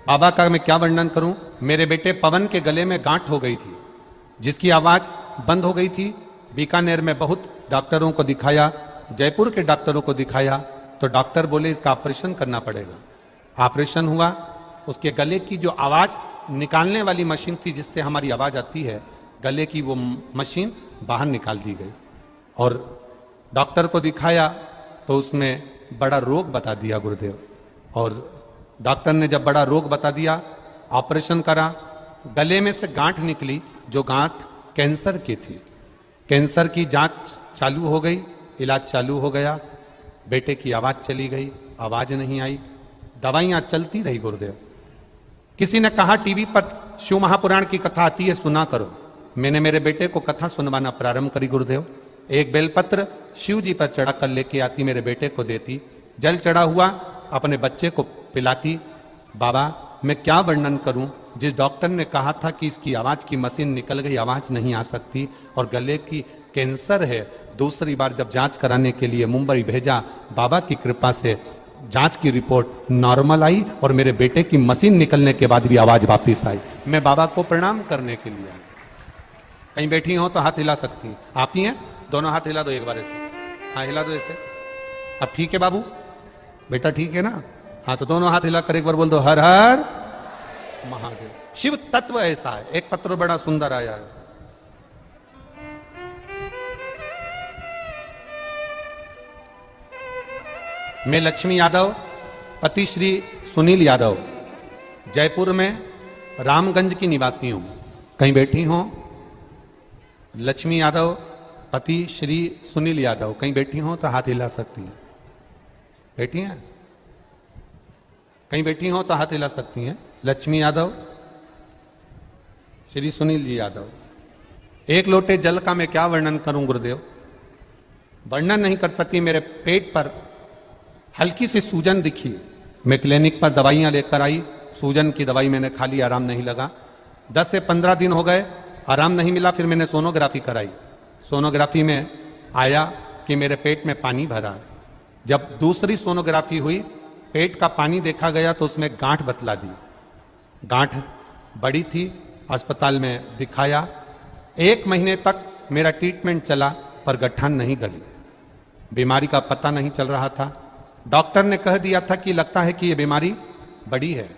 बाबा का मैं क्या वर्णन करूं। मेरे बेटे पवन के गले में गांठ हो गई थी, जिसकी आवाज बंद हो गई थी। बीकानेर में बहुत डॉक्टरों को दिखाया, जयपुर के डॉक्टरों को दिखाया, तो डॉक्टर बोले इसका ऑपरेशन करना पड़ेगा। ऑपरेशन हुआ। उसके गले की जो आवाज निकालने वाली मशीन थी, जिससे हमारी आवाज आती है, गले की वो मशीन बाहर निकाल दी गई। और डॉक्टर को दिखाया तो उसमें बड़ा रोग बता दिया गुरुदेव। और डॉक्टर ने जब बड़ा रोग बता दिया, ऑपरेशन करा। गले में से गांठ निकली, जो गांठ कैंसर की थी। कैंसर की जांच चालू हो गई, इलाज चालू हो गया। बेटे की आवाज चली गई, आवाज नहीं आई। दवाइयां चलती रही गुरुदेव। किसी ने कहा टीवी पर शिव महापुराण की कथा आती है, सुना करो। मैंने मेरे बेटे को कथा सुनवाना प्रारंभ करी गुरुदेव। एक बेलपत्र शिव जी पर चढ़ा कर लेके आती, मेरे बेटे को देती। जल चढ़ा हुआ अपने बच्चे को पिलाती। बाबा, मैं क्या वर्णन करूं। जिस डॉक्टर ने कहा था कि इसकी आवाज की मशीन निकल गई, आवाज नहीं आ सकती और गले की कैंसर है, दूसरी बार जब जांच कराने के लिए मुंबई भेजा, बाबा की कृपा से जांच की रिपोर्ट नॉर्मल आई और मेरे बेटे की मशीन निकलने के बाद भी आवाज वापस आई। मैं बाबा को प्रणाम करने के लिए आई। कहीं बैठी हो तो हाथ हिला सकती हैं। आप ही हैं, दोनों हाथ हिला दो एक बार ऐसे। हाँ, हिला दो ऐसे। अब ठीक है बाबू, बेटा ठीक है ना। हाँ, तो दोनों हाथ हिला कर एक बार बोल दो, हर हर महादेव। शिव तत्व ऐसा है। एक पत्र बड़ा सुंदर आया है। मैं लक्ष्मी यादव, पति श्री सुनील यादव, जयपुर में रामगंज की निवासी हूं। कहीं बैठी हो। लक्ष्मी यादव, पति श्री सुनील यादव, कहीं बैठी हो तो हाथ हिला सकती हैं। बैठी हैं? कहीं बैठी हो तो हाथ हिला सकती हैं। लक्ष्मी यादव, श्री सुनील जी यादव। एक लोटे जल का मैं क्या वर्णन करूं गुरुदेव, वर्णन नहीं कर सकती। मेरे पेट पर हल्की सी सूजन दिखी। मैं क्लिनिक पर दवाइयां लेकर आई, सूजन की दवाई मैंने खा ली, आराम नहीं लगा। 10 से 15 दिन हो गए, आराम नहीं मिला। फिर मैंने सोनोग्राफी कराई। सोनोग्राफी में आया कि मेरे पेट में पानी भरा है। जब दूसरी सोनोग्राफी हुई, पेट का पानी देखा गया तो उसमें गांठ बतला दी। गांठ बड़ी थी, अस्पताल में दिखाया। 1 महीने तक मेरा ट्रीटमेंट चला, पर गट्ठन नहीं गली। बीमारी का पता नहीं चल रहा था। डॉक्टर ने कह दिया था कि लगता है कि ये बीमारी बड़ी है,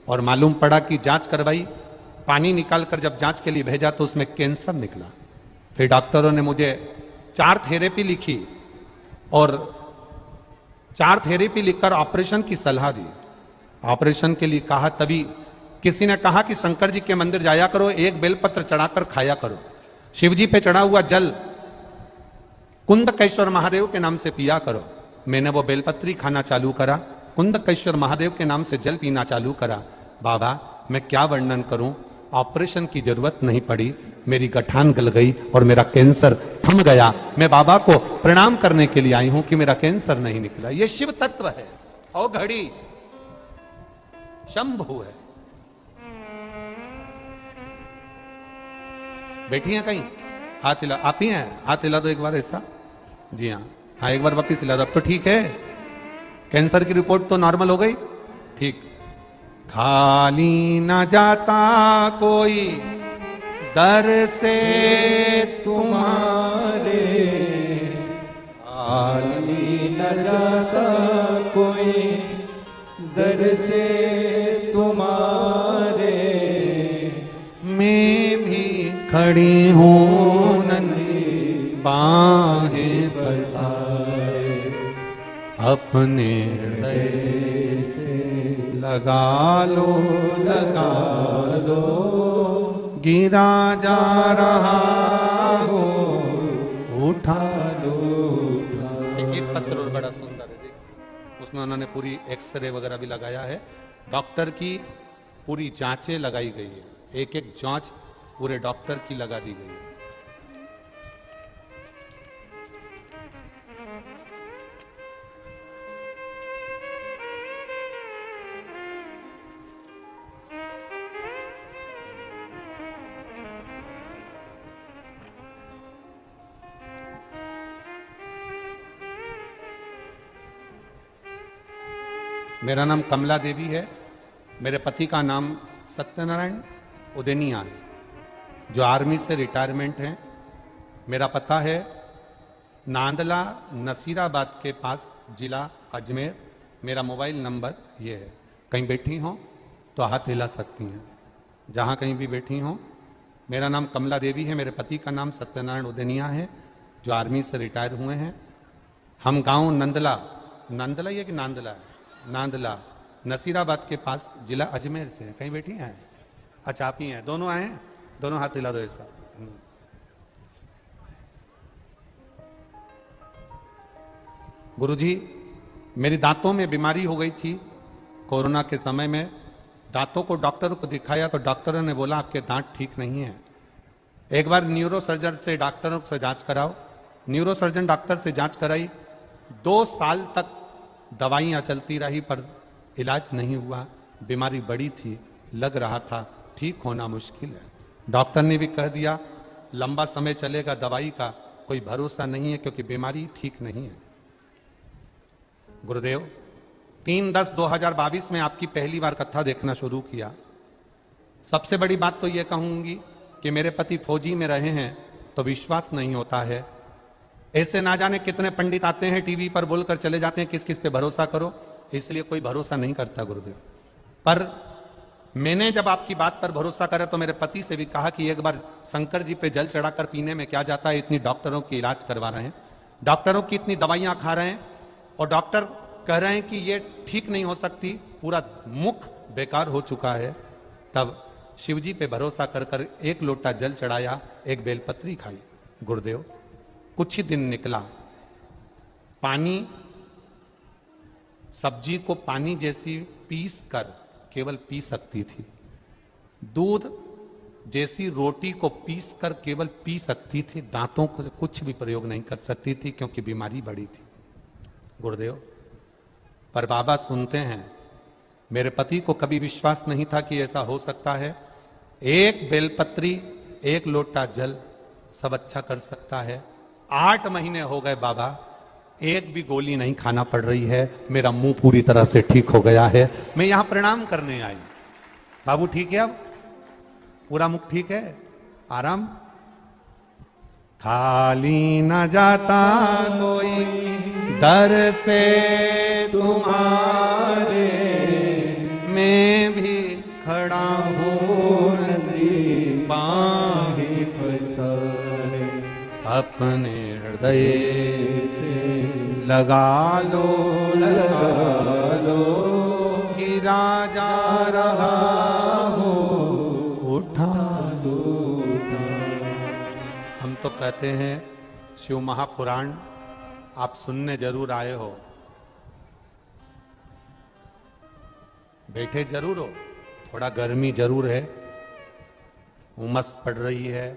और मालूम पड़ा कि जांच करवाई, पानी निकालकर जब जांच के लिए भेजा तो उसमें कैंसर निकला। फिर डॉक्टरों ने मुझे 4 थेरेपी लिखी और 4 थेरेपी लिखकर ऑपरेशन की सलाह दी। ऑपरेशन के लिए कहा, तभी किसी ने कहा कि शंकर जी के मंदिर जाया करो, एक बेलपत्र चढ़ाकर खाया करो, शिव जी पे चढ़ा हुआ जल कुंदकेश्वर महादेव के नाम से पिया करो। मैंने वो बेलपत्री खाना चालू करा, कुंदकेश्वर महादेव के नाम से जल पीना चालू करा। बाबा मैं क्या वर्णन करूं, ऑपरेशन की जरूरत नहीं पड़ी, मेरी गठान गल गई और मेरा कैंसर थम गया। मैं बाबा को प्रणाम करने के लिए आई हूं कि मेरा कैंसर नहीं निकला। ये शिव तत्व है। और घड़ी शंभु है। बैठी हैं कहीं? हाथ हिला, आप ही हैं? हाथ हिला दो एक बार ऐसा। जी हाँ, हाँ एक बार वापिस हिला दो। अब तो ठीक है, कैंसर की रिपोर्ट तो नॉर्मल हो गई। ठीक। खाली ना जाता कोई दर से तुम्हारे, खाली न जाता कोई दर से तुम्हारे, मैं भी खड़ी हूँ नंदी बाहें पसारे, अपने हृदय से लगा लो गिरा जा रहा हो उठा लो। एक पत्र और बड़ा सुंदर है, देखिए उसमें उन्होंने पूरी एक्सरे वगैरह भी लगाया है। डॉक्टर की पूरी जांचें लगाई गई है, एक एक जांच पूरे डॉक्टर की लगा दी गई है। मेरा नाम कमला देवी है। मेरे पति का नाम सत्यनारायण उदेनिया है, जो आर्मी से रिटायरमेंट हैं। मेरा पता है नांदला नसीराबाद के पास, जिला अजमेर। मेरा मोबाइल नंबर ये है। कहीं बैठी हों तो हाथ हिला सकती हैं, जहाँ कहीं भी बैठी हों। मेरा नाम कमला देवी है। मेरे पति का नाम सत्यनारायण उदेनिया है, जो आर्मी से रिटायर हुए हैं। हम गांव नंदला ये कि नांदला है, नांदला नसीराबाद के पास, जिला अजमेर से। कहीं बैठी हैं? अच्छा आप ही हैं। दोनों आए हैं? दोनों हाथ हिला दो ऐसा। गुरुजी, मेरी दांतों में बीमारी हो गई थी कोरोना के समय में। दांतों को डॉक्टर को दिखाया तो डॉक्टरों ने बोला आपके दांत ठीक नहीं है, एक बार न्यूरो सर्जन से डॉक्टरों से जांच कराओ। न्यूरो सर्जन डॉक्टर से जांच कराई। 2 साल तक दवाइयां चलती रही पर इलाज नहीं हुआ। बीमारी बड़ी थी, लग रहा था ठीक होना मुश्किल है। डॉक्टर ने भी कह दिया लंबा समय चलेगा, दवाई का कोई भरोसा नहीं है क्योंकि बीमारी ठीक नहीं है। गुरुदेव 3/10/2022 में आपकी पहली बार कथा देखना शुरू किया। सबसे बड़ी बात तो यह कहूंगी कि मेरे पति फौजी में रहे हैं तो विश्वास नहीं होता है। ऐसे ना जाने कितने पंडित आते हैं टीवी पर बोलकर चले जाते हैं किस किस पे भरोसा करो, इसलिए कोई भरोसा नहीं करता गुरुदेव। पर मैंने जब आपकी बात पर भरोसा करा तो मेरे पति से भी कहा कि एक बार शंकर जी पे जल चढ़ाकर पीने में क्या जाता है, इतनी डॉक्टरों की इलाज करवा रहे हैं, डॉक्टरों की इतनी दवाइयां खा रहे हैं और डॉक्टर कह रहे हैं कि ये ठीक नहीं हो सकती, पूरा मुख बेकार हो चुका है। तब शिवजी पे भरोसा कर कर 1 लोटा जल चढ़ाया, 1 बेलपत्री खाई। गुरुदेव कुछ ही दिन निकला, पानी, सब्जी को पानी जैसी पीस कर केवल पी सकती थी, दूध जैसी रोटी को पीस कर केवल पी सकती थी, दांतों को कुछ भी प्रयोग नहीं कर सकती थी क्योंकि बीमारी बड़ी थी। गुरुदेव पर बाबा सुनते हैं। मेरे पति को कभी विश्वास नहीं था कि ऐसा हो सकता है। 1 बेलपत्री, 1 लोटा जल सब अच्छा कर सकता है। 8 महीने हो गए बाबा, एक भी गोली नहीं खाना पड़ रही है, मेरा मुंह पूरी तरह से ठीक हो गया है। मैं यहां प्रणाम करने आई। बाबू ठीक है? अब पूरा मुख ठीक है? आराम? खाली न जाता कोई दर से तुम्हारे, मैं भी खड़ा हूँ नदी बाहें फसाए, अपने हृदय से लगा लो लगा लो, गिरा जा रहा हो उठा दो उठा। हम तो कहते हैं शिव महापुराण आप सुनने जरूर आए हो, बैठे जरूर हो, थोड़ा गर्मी जरूर है, उमस पड़ रही है,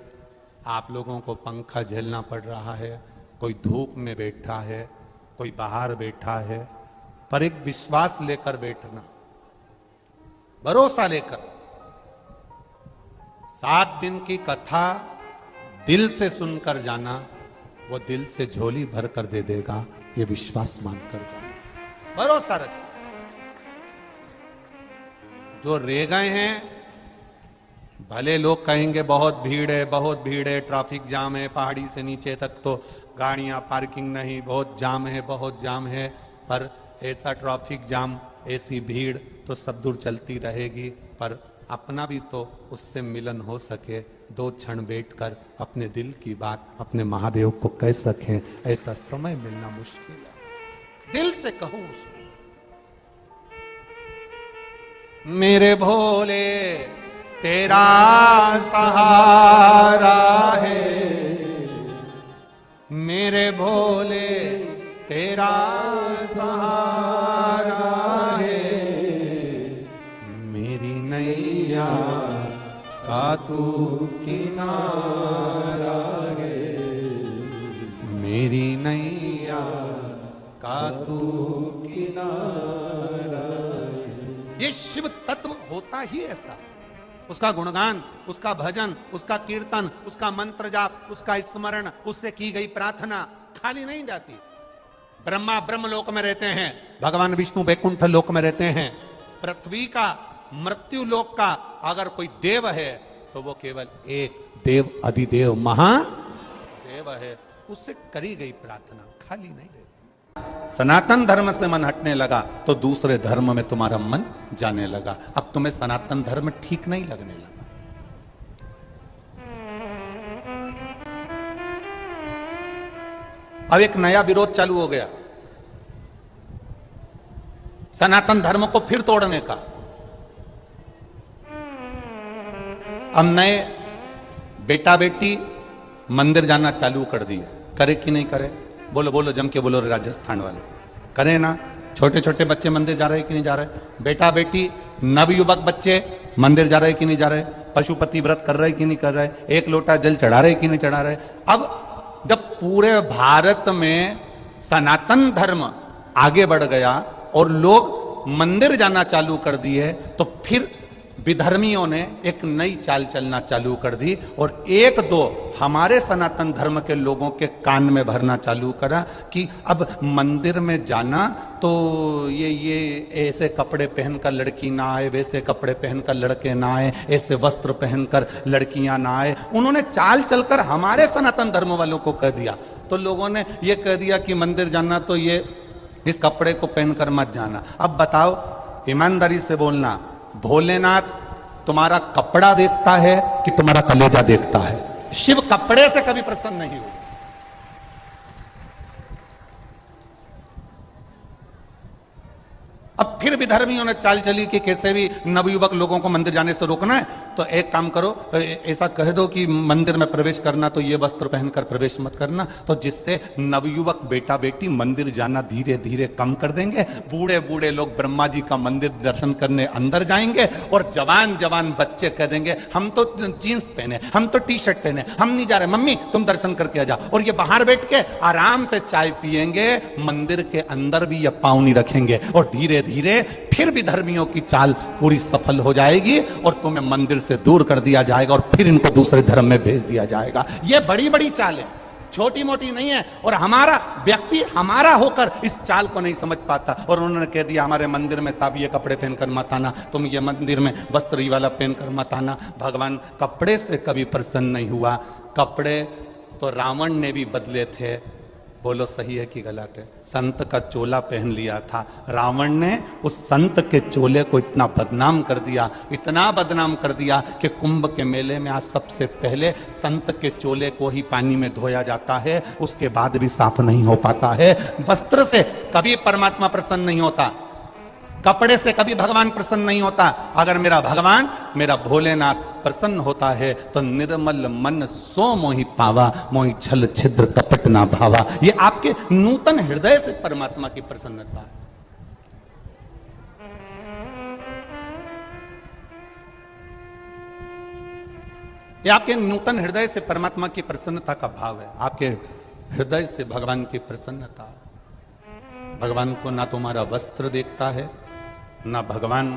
आप लोगों को पंखा झेलना पड़ रहा है, कोई धूप में बैठा है, कोई बाहर बैठा है, पर एक विश्वास लेकर बैठना, भरोसा लेकर। 7 दिन की कथा दिल से सुनकर जाना, वो दिल से झोली भर कर दे देगा, ये विश्वास मानकर जाना, भरोसा रख। जो रह गए हैं, भले लोग कहेंगे बहुत भीड़ है, बहुत भीड़ है, ट्रैफिक जाम है, पहाड़ी से नीचे तक तो गाड़ियां पार्किंग नहीं, बहुत जाम है, बहुत जाम है, पर ऐसा ट्रैफिक जाम, ऐसी भीड़ तो सब दूर चलती रहेगी, पर अपना भी तो उससे मिलन हो सके, 2 क्षण बैठकर अपने दिल की बात अपने महादेव को कह सकें, ऐसा समय मिलना मुश्किल है। दिल से कहूं उसको, मेरे भोले तेरा सहारा है, मेरे भोले तेरा सहारा है, मेरी नैया का तू किनारा है, मेरी नैया का तू किनारा है। ये शिव तत्व होता ही ऐसा, उसका गुणगान, उसका भजन, उसका कीर्तन, उसका मंत्र जाप, उसका स्मरण, उससे की गई प्रार्थना खाली नहीं जाती। ब्रह्मा ब्रह्म लोक में रहते हैं, भगवान विष्णु वैकुंठ लोक में रहते हैं, पृथ्वी का मृत्यु लोक का अगर कोई देव है तो वो केवल एक देव अधिदेव महादेव है, उससे करी गई प्रार्थना खाली नहीं रहती। सनातन धर्म से मन हटने लगा तो दूसरे धर्म में तुम्हारा मन जाने लगा, अब तुम्हें सनातन धर्म ठीक नहीं लगने लगा। अब एक नया विरोध चालू हो गया सनातन धर्म को फिर तोड़ने का। अब नए बेटा बेटी मंदिर जाना चालू कर दिया, करे कि नहीं करे? बोलो बोलो, जम के बोलो राजस्थान वाले, करे ना? छोटे छोटे बच्चे मंदिर जा रहे कि नहीं जा रहे? बेटा बेटी नवयुवक बच्चे मंदिर जा रहे कि नहीं जा रहे? पशुपति व्रत कर रहे कि नहीं कर रहे? 1 लोटा जल चढ़ा रहे कि नहीं चढ़ा रहे? अब जब पूरे भारत में सनातन धर्म आगे बढ़ गया और लोग मंदिर जाना चालू कर दिए, तो फिर विधर्मियों ने एक नई चाल चलना चालू कर दी और 1-2 हमारे सनातन धर्म के लोगों के कान में भरना चालू करा कि अब मंदिर में जाना तो ये ऐसे कपड़े पहनकर लड़की ना आए, वैसे कपड़े पहनकर लड़के ना आए, ऐसे वस्त्र पहनकर लड़कियां ना आए। उन्होंने चाल चलकर हमारे सनातन धर्म वालों को कह दिया, तो लोगों ने ये कह दिया कि मंदिर जाना तो ये इस कपड़े को पहनकर मत जाना। अब बताओ, ईमानदारी से बोलना, भोलेनाथ तुम्हारा कपड़ा देखता है कि तुम्हारा कलेजा देखता है? शिव कपड़े से कभी प्रसन्न नहीं हुआ। अब फिर भी धर्मियों ने चाल चली कि कैसे भी नवयुवक लोगों को मंदिर जाने से रोकना है, तो एक काम करो, ऐसा कह दो कि मंदिर में प्रवेश करना तो ये वस्त्र पहनकर प्रवेश मत करना, तो जिससे नवयुवक बेटा बेटी मंदिर जाना धीरे धीरे कम कर देंगे। बूढ़े बूढ़े लोग ब्रह्मा जी का मंदिर दर्शन करने अंदर जाएंगे और जवान जवान बच्चे कह देंगे हम तो जीन्स पहने, हम तो टी शर्ट पहने, हम नहीं जा रहे, मम्मी तुम दर्शन करके आ जाओ। और ये बाहर बैठ के आराम से चाय पियेंगे, मंदिर के अंदर भी ये पाँव नहीं रखेंगे और धीरे धीरे फिर भी धर्मियों की चाल पूरी सफल हो जाएगी और तुम्हें मंदिर से दूर कर दिया जाएगा और फिर इनको दूसरे धर्म में भेज दिया जाएगा। ये बड़ी बड़ी चाल है, छोटी मोटी नहीं है। और हमारा व्यक्ति हमारा होकर इस चाल को नहीं समझ पाता और उन्होंने कह दिया हमारे मंदिर में साहब ये कपड़े पहनकर मत आना, तुम ये मंदिर में वस्त्र वाला पहनकर मत आना। भगवान कपड़े से कभी प्रसन्न नहीं हुआ। कपड़े तो रावण ने भी बदले थे। बोलो सही है कि गलत है? संत का चोला पहन लिया था रावण ने, उस संत के चोले को इतना बदनाम कर दिया, इतना बदनाम कर दिया कि कुंभ के मेले में आज सबसे पहले संत के चोले को ही पानी में धोया जाता है, उसके बाद भी साफ नहीं हो पाता है। वस्त्र से कभी परमात्मा प्रसन्न नहीं होता, कपड़े से कभी भगवान प्रसन्न नहीं होता। अगर मेरा भगवान, मेरा भोलेनाथ प्रसन्न होता है तो निर्मल मन सो मोहि पावा, मोहि छल छिद्र कपट ना भावा। ये आपके नूतन हृदय से परमात्मा की प्रसन्नता है। ये आपके नूतन हृदय से परमात्मा की प्रसन्नता का भाव है। आपके हृदय से भगवान की प्रसन्नता। भगवान को ना तुम्हारा वस्त्र देखता है, ना भगवान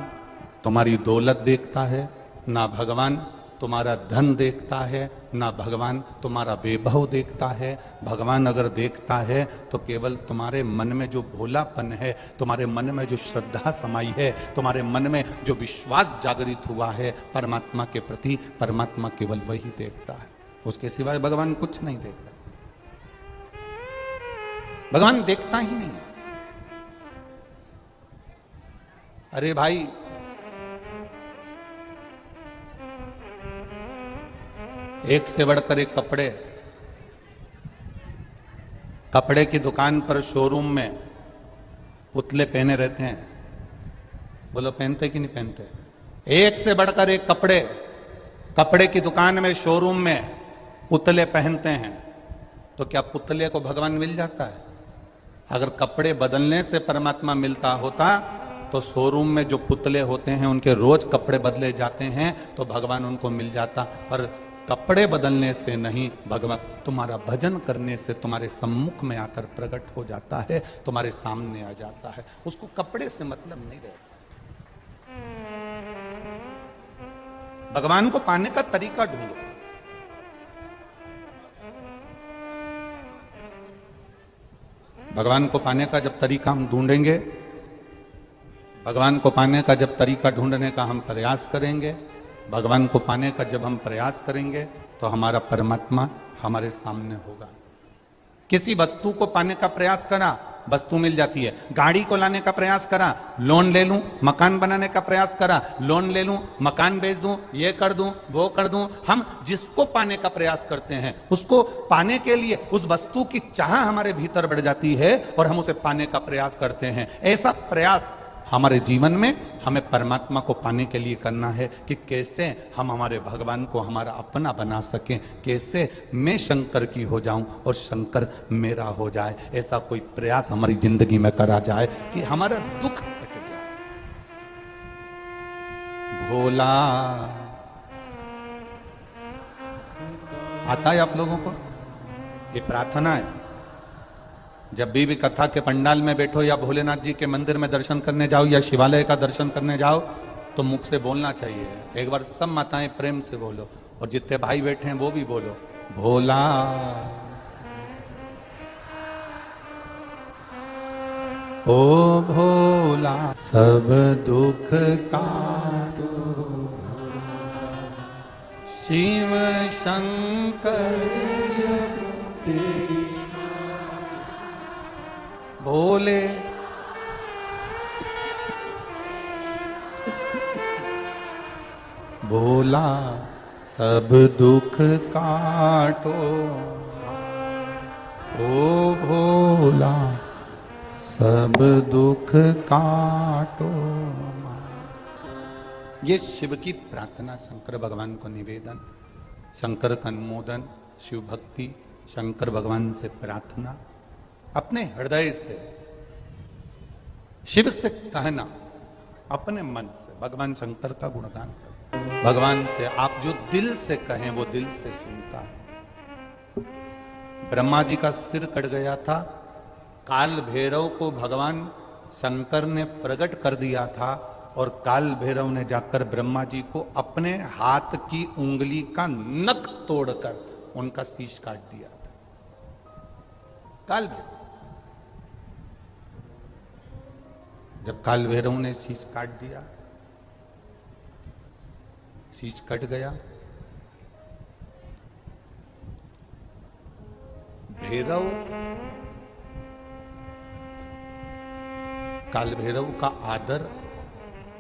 तुम्हारी दौलत देखता है, ना भगवान तुम्हारा धन देखता है, ना भगवान तुम्हारा वैभव देखता है। भगवान अगर देखता है तो केवल तुम्हारे मन में जो भोलापन है, तुम्हारे मन में जो श्रद्धा समाई है, तुम्हारे मन में जो विश्वास जागृत हुआ है परमात्मा के प्रति, परमात्मा केवल वही देखता है। उसके सिवाय भगवान कुछ नहीं देखता। भगवान देखता ही नहीं है। अरे भाई, एक से बढ़कर एक कपड़े, कपड़े की दुकान पर शोरूम में पुतले पहने रहते हैं। बोलो पहनते कि नहीं पहनते? एक से बढ़कर एक कपड़े, कपड़े की दुकान में शोरूम में पुतले पहनते हैं। तो क्या पुतले को भगवान मिल जाता है? अगर कपड़े बदलने से परमात्मा मिलता होता तो शोरूम में जो पुतले होते हैं उनके रोज कपड़े बदले जाते हैं तो भगवान उनको मिल जाता। पर कपड़े बदलने से नहीं, भगवान तुम्हारा भजन करने से तुम्हारे सम्मुख में आकर प्रकट हो जाता है, तुम्हारे सामने आ जाता है। उसको कपड़े से मतलब नहीं रहता। भगवान को पाने का तरीका ढूंढो। भगवान को पाने का जब तरीका हम ढूंढेंगे, भगवान को पाने का जब तरीका ढूंढने का हम प्रयास करेंगे, भगवान को पाने का जब हम प्रयास करेंगे तो हमारा परमात्मा हमारे सामने होगा। किसी वस्तु को पाने का प्रयास करा, वस्तु मिल जाती है। गाड़ी को लाने का प्रयास करा, लोन ले लूं, मकान बनाने का प्रयास करा, लोन ले लूं, मकान बेच दूं, ये कर दूं, वो कर दूं। हम जिसको पाने का प्रयास करते हैं, उसको पाने के लिए उस वस्तु की चाह हमारे भीतर बढ़ जाती है और हम उसे पाने का प्रयास करते हैं। ऐसा प्रयास हमारे जीवन में हमें परमात्मा को पाने के लिए करना है कि कैसे हम हमारे भगवान को हमारा अपना बना सकें, कैसे मैं शंकर की हो जाऊं और शंकर मेरा हो जाए। ऐसा कोई प्रयास हमारी जिंदगी में करा जाए कि हमारा दुख कट जाए। भोला आता है आप लोगों को? ये प्रार्थना है। जब भी कथा के पंडाल में बैठो या भोलेनाथ जी के मंदिर में दर्शन करने जाओ या शिवालय का दर्शन करने जाओ तो मुख से बोलना चाहिए। एक बार सब माताएं प्रेम से बोलो और जितने भाई बैठे हैं वो भी बोलो, भोला ओ भोला सब दुख काटो, शिव शंकर जब तेरी भोले भोला सब दुख काटो, ओ भोला सब दुख काटो। ये शिव की प्रार्थना, शंकर भगवान को निवेदन, शंकर का अनुमोदन, शिव भक्ति, शंकर भगवान से प्रार्थना, अपने हृदय से शिव से कहना, अपने मन से भगवान शंकर का गुणगान करें। भगवान से आप जो दिल से कहें वो दिल से सुनता है। ब्रह्मा जी का सिर कट गया था, काल भैरव को भगवान शंकर ने प्रकट कर दिया था और काल भैरव ने जाकर ब्रह्मा जी को अपने हाथ की उंगली का नख तोड़कर उनका शीश काट दिया था। काल भैरव, जब काल भैरव ने शीश काट दिया, शीश कट गया, भैरव, काल भैरव का आदर,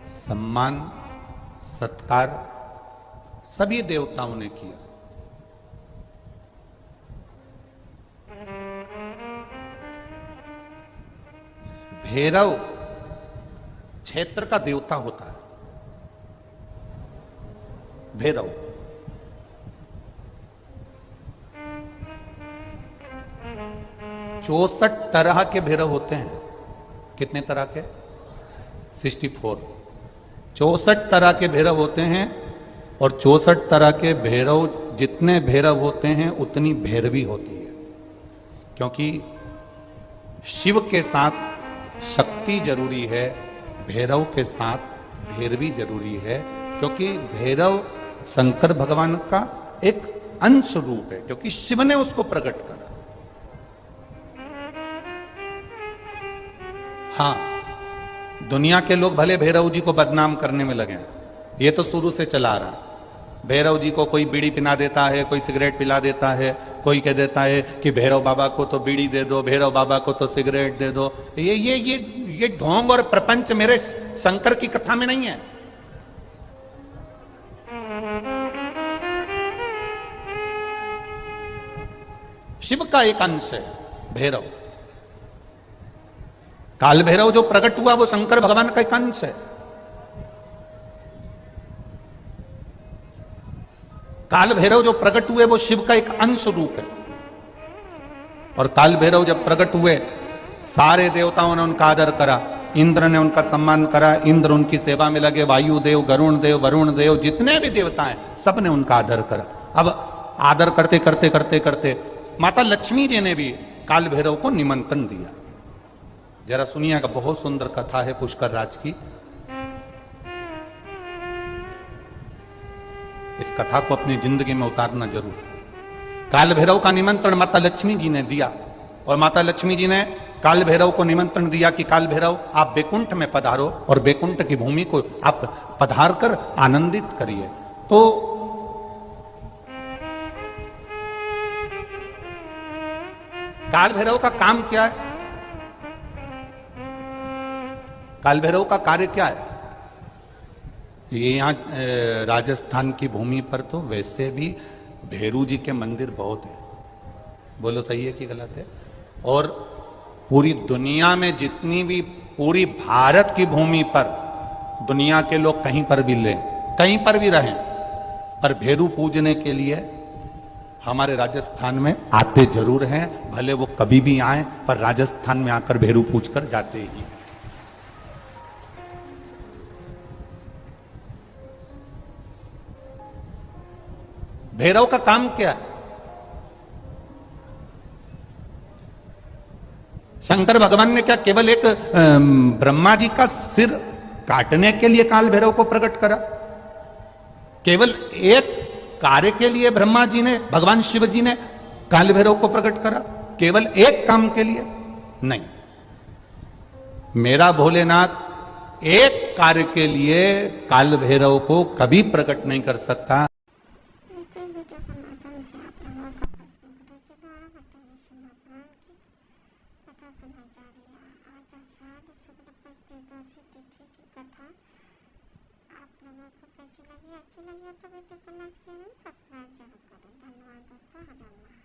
सम्मान, सत्कार सभी देवताओं ने किया। भैरव क्षेत्र का देवता होता है। भैरव 64 तरह के भैरव होते हैं। कितने तरह के? 64। 64 तरह के भैरव होते हैं और 64 तरह के भैरव, जितने भैरव होते हैं उतनी भैरवी होती है। क्योंकि शिव के साथ शक्ति जरूरी है, भैरव के साथ भैरवी जरूरी है। क्योंकि भैरव शंकर भगवान का एक अंश रूप है, क्योंकि शिव ने उसको प्रकट करा। हाँ, दुनिया के लोग भले भैरव जी को बदनाम करने में लगे, ये तो शुरू से चला रहा। भैरव जी को कोई बीड़ी पिला देता है, कोई सिगरेट पिला देता है, कोई कह देता है कि भैरव बाबा को तो बीड़ी दे दो, भैरव बाबा को तो सिगरेट दे दो। ये ढोंग और प्रपंच मेरे शंकर की कथा में नहीं है। शिव का एक अंश है भैरव। काल भैरव जो प्रकट हुआ वो शंकर भगवान का एक अंश है। काल भैरव जो प्रकट हुए वो शिव का एक अंश रूप है। और काल भैरव जब प्रकट हुए, सारे देवताओं ने उनका आदर करा, इंद्र ने उनका सम्मान करा, इंद्र उनकी सेवा में लगे, वायु देव, गरुण देव, वरुण देव, जितने भी देवता हैं सब ने उनका आदर करा। अब आदर करते करते करते करते माता लक्ष्मी जी ने भी काल भैरव को निमंत्रण दिया। जरा सुनिएगा, बहुत सुंदर कथा है पुष्कर राज की। इस कथा को अपनी जिंदगी में उतारना जरूर। काल भैरव का निमंत्रण माता लक्ष्मी जी ने दिया और माता लक्ष्मी जी ने काल भैरव को निमंत्रण दिया कि काल भैरव आप बैकुंठ में पधारो और बैकुंठ की भूमि को आप पधार कर आनंदित करिए। तो काल भैरव का काम क्या है? काल भैरव का कार्य क्या है? ये यहाँ राजस्थान की भूमि पर तो वैसे भी भैरू जी के मंदिर बहुत है। बोलो सही है कि गलत है? और पूरी दुनिया में जितनी भी, पूरी भारत की भूमि पर दुनिया के लोग कहीं पर भी लें, कहीं पर भी रहें, पर भैरू पूजने के लिए हमारे राजस्थान में आते जरूर हैं। भले वो कभी भी आए, पर राजस्थान में आकर भैरू पूज कर जाते ही। भैरव का काम क्या है? शंकर भगवान ने क्या केवल एक ब्रह्मा जी का सिर काटने के लिए काल भैरव को प्रकट करा? केवल एक कार्य के लिए ब्रह्मा जी ने, भगवान शिव जी ने काल भैरव को प्रकट करा? केवल एक काम के लिए? नहीं। मेरा भोलेनाथ एक कार्य के लिए काल भैरव को कभी प्रकट नहीं कर सकता। अच्छी लगी तो वीडियो को लाइक शेयर एंड सब्सक्राइब जरूर करें। धन्यवाद दोस्तों। हर हर महादेव।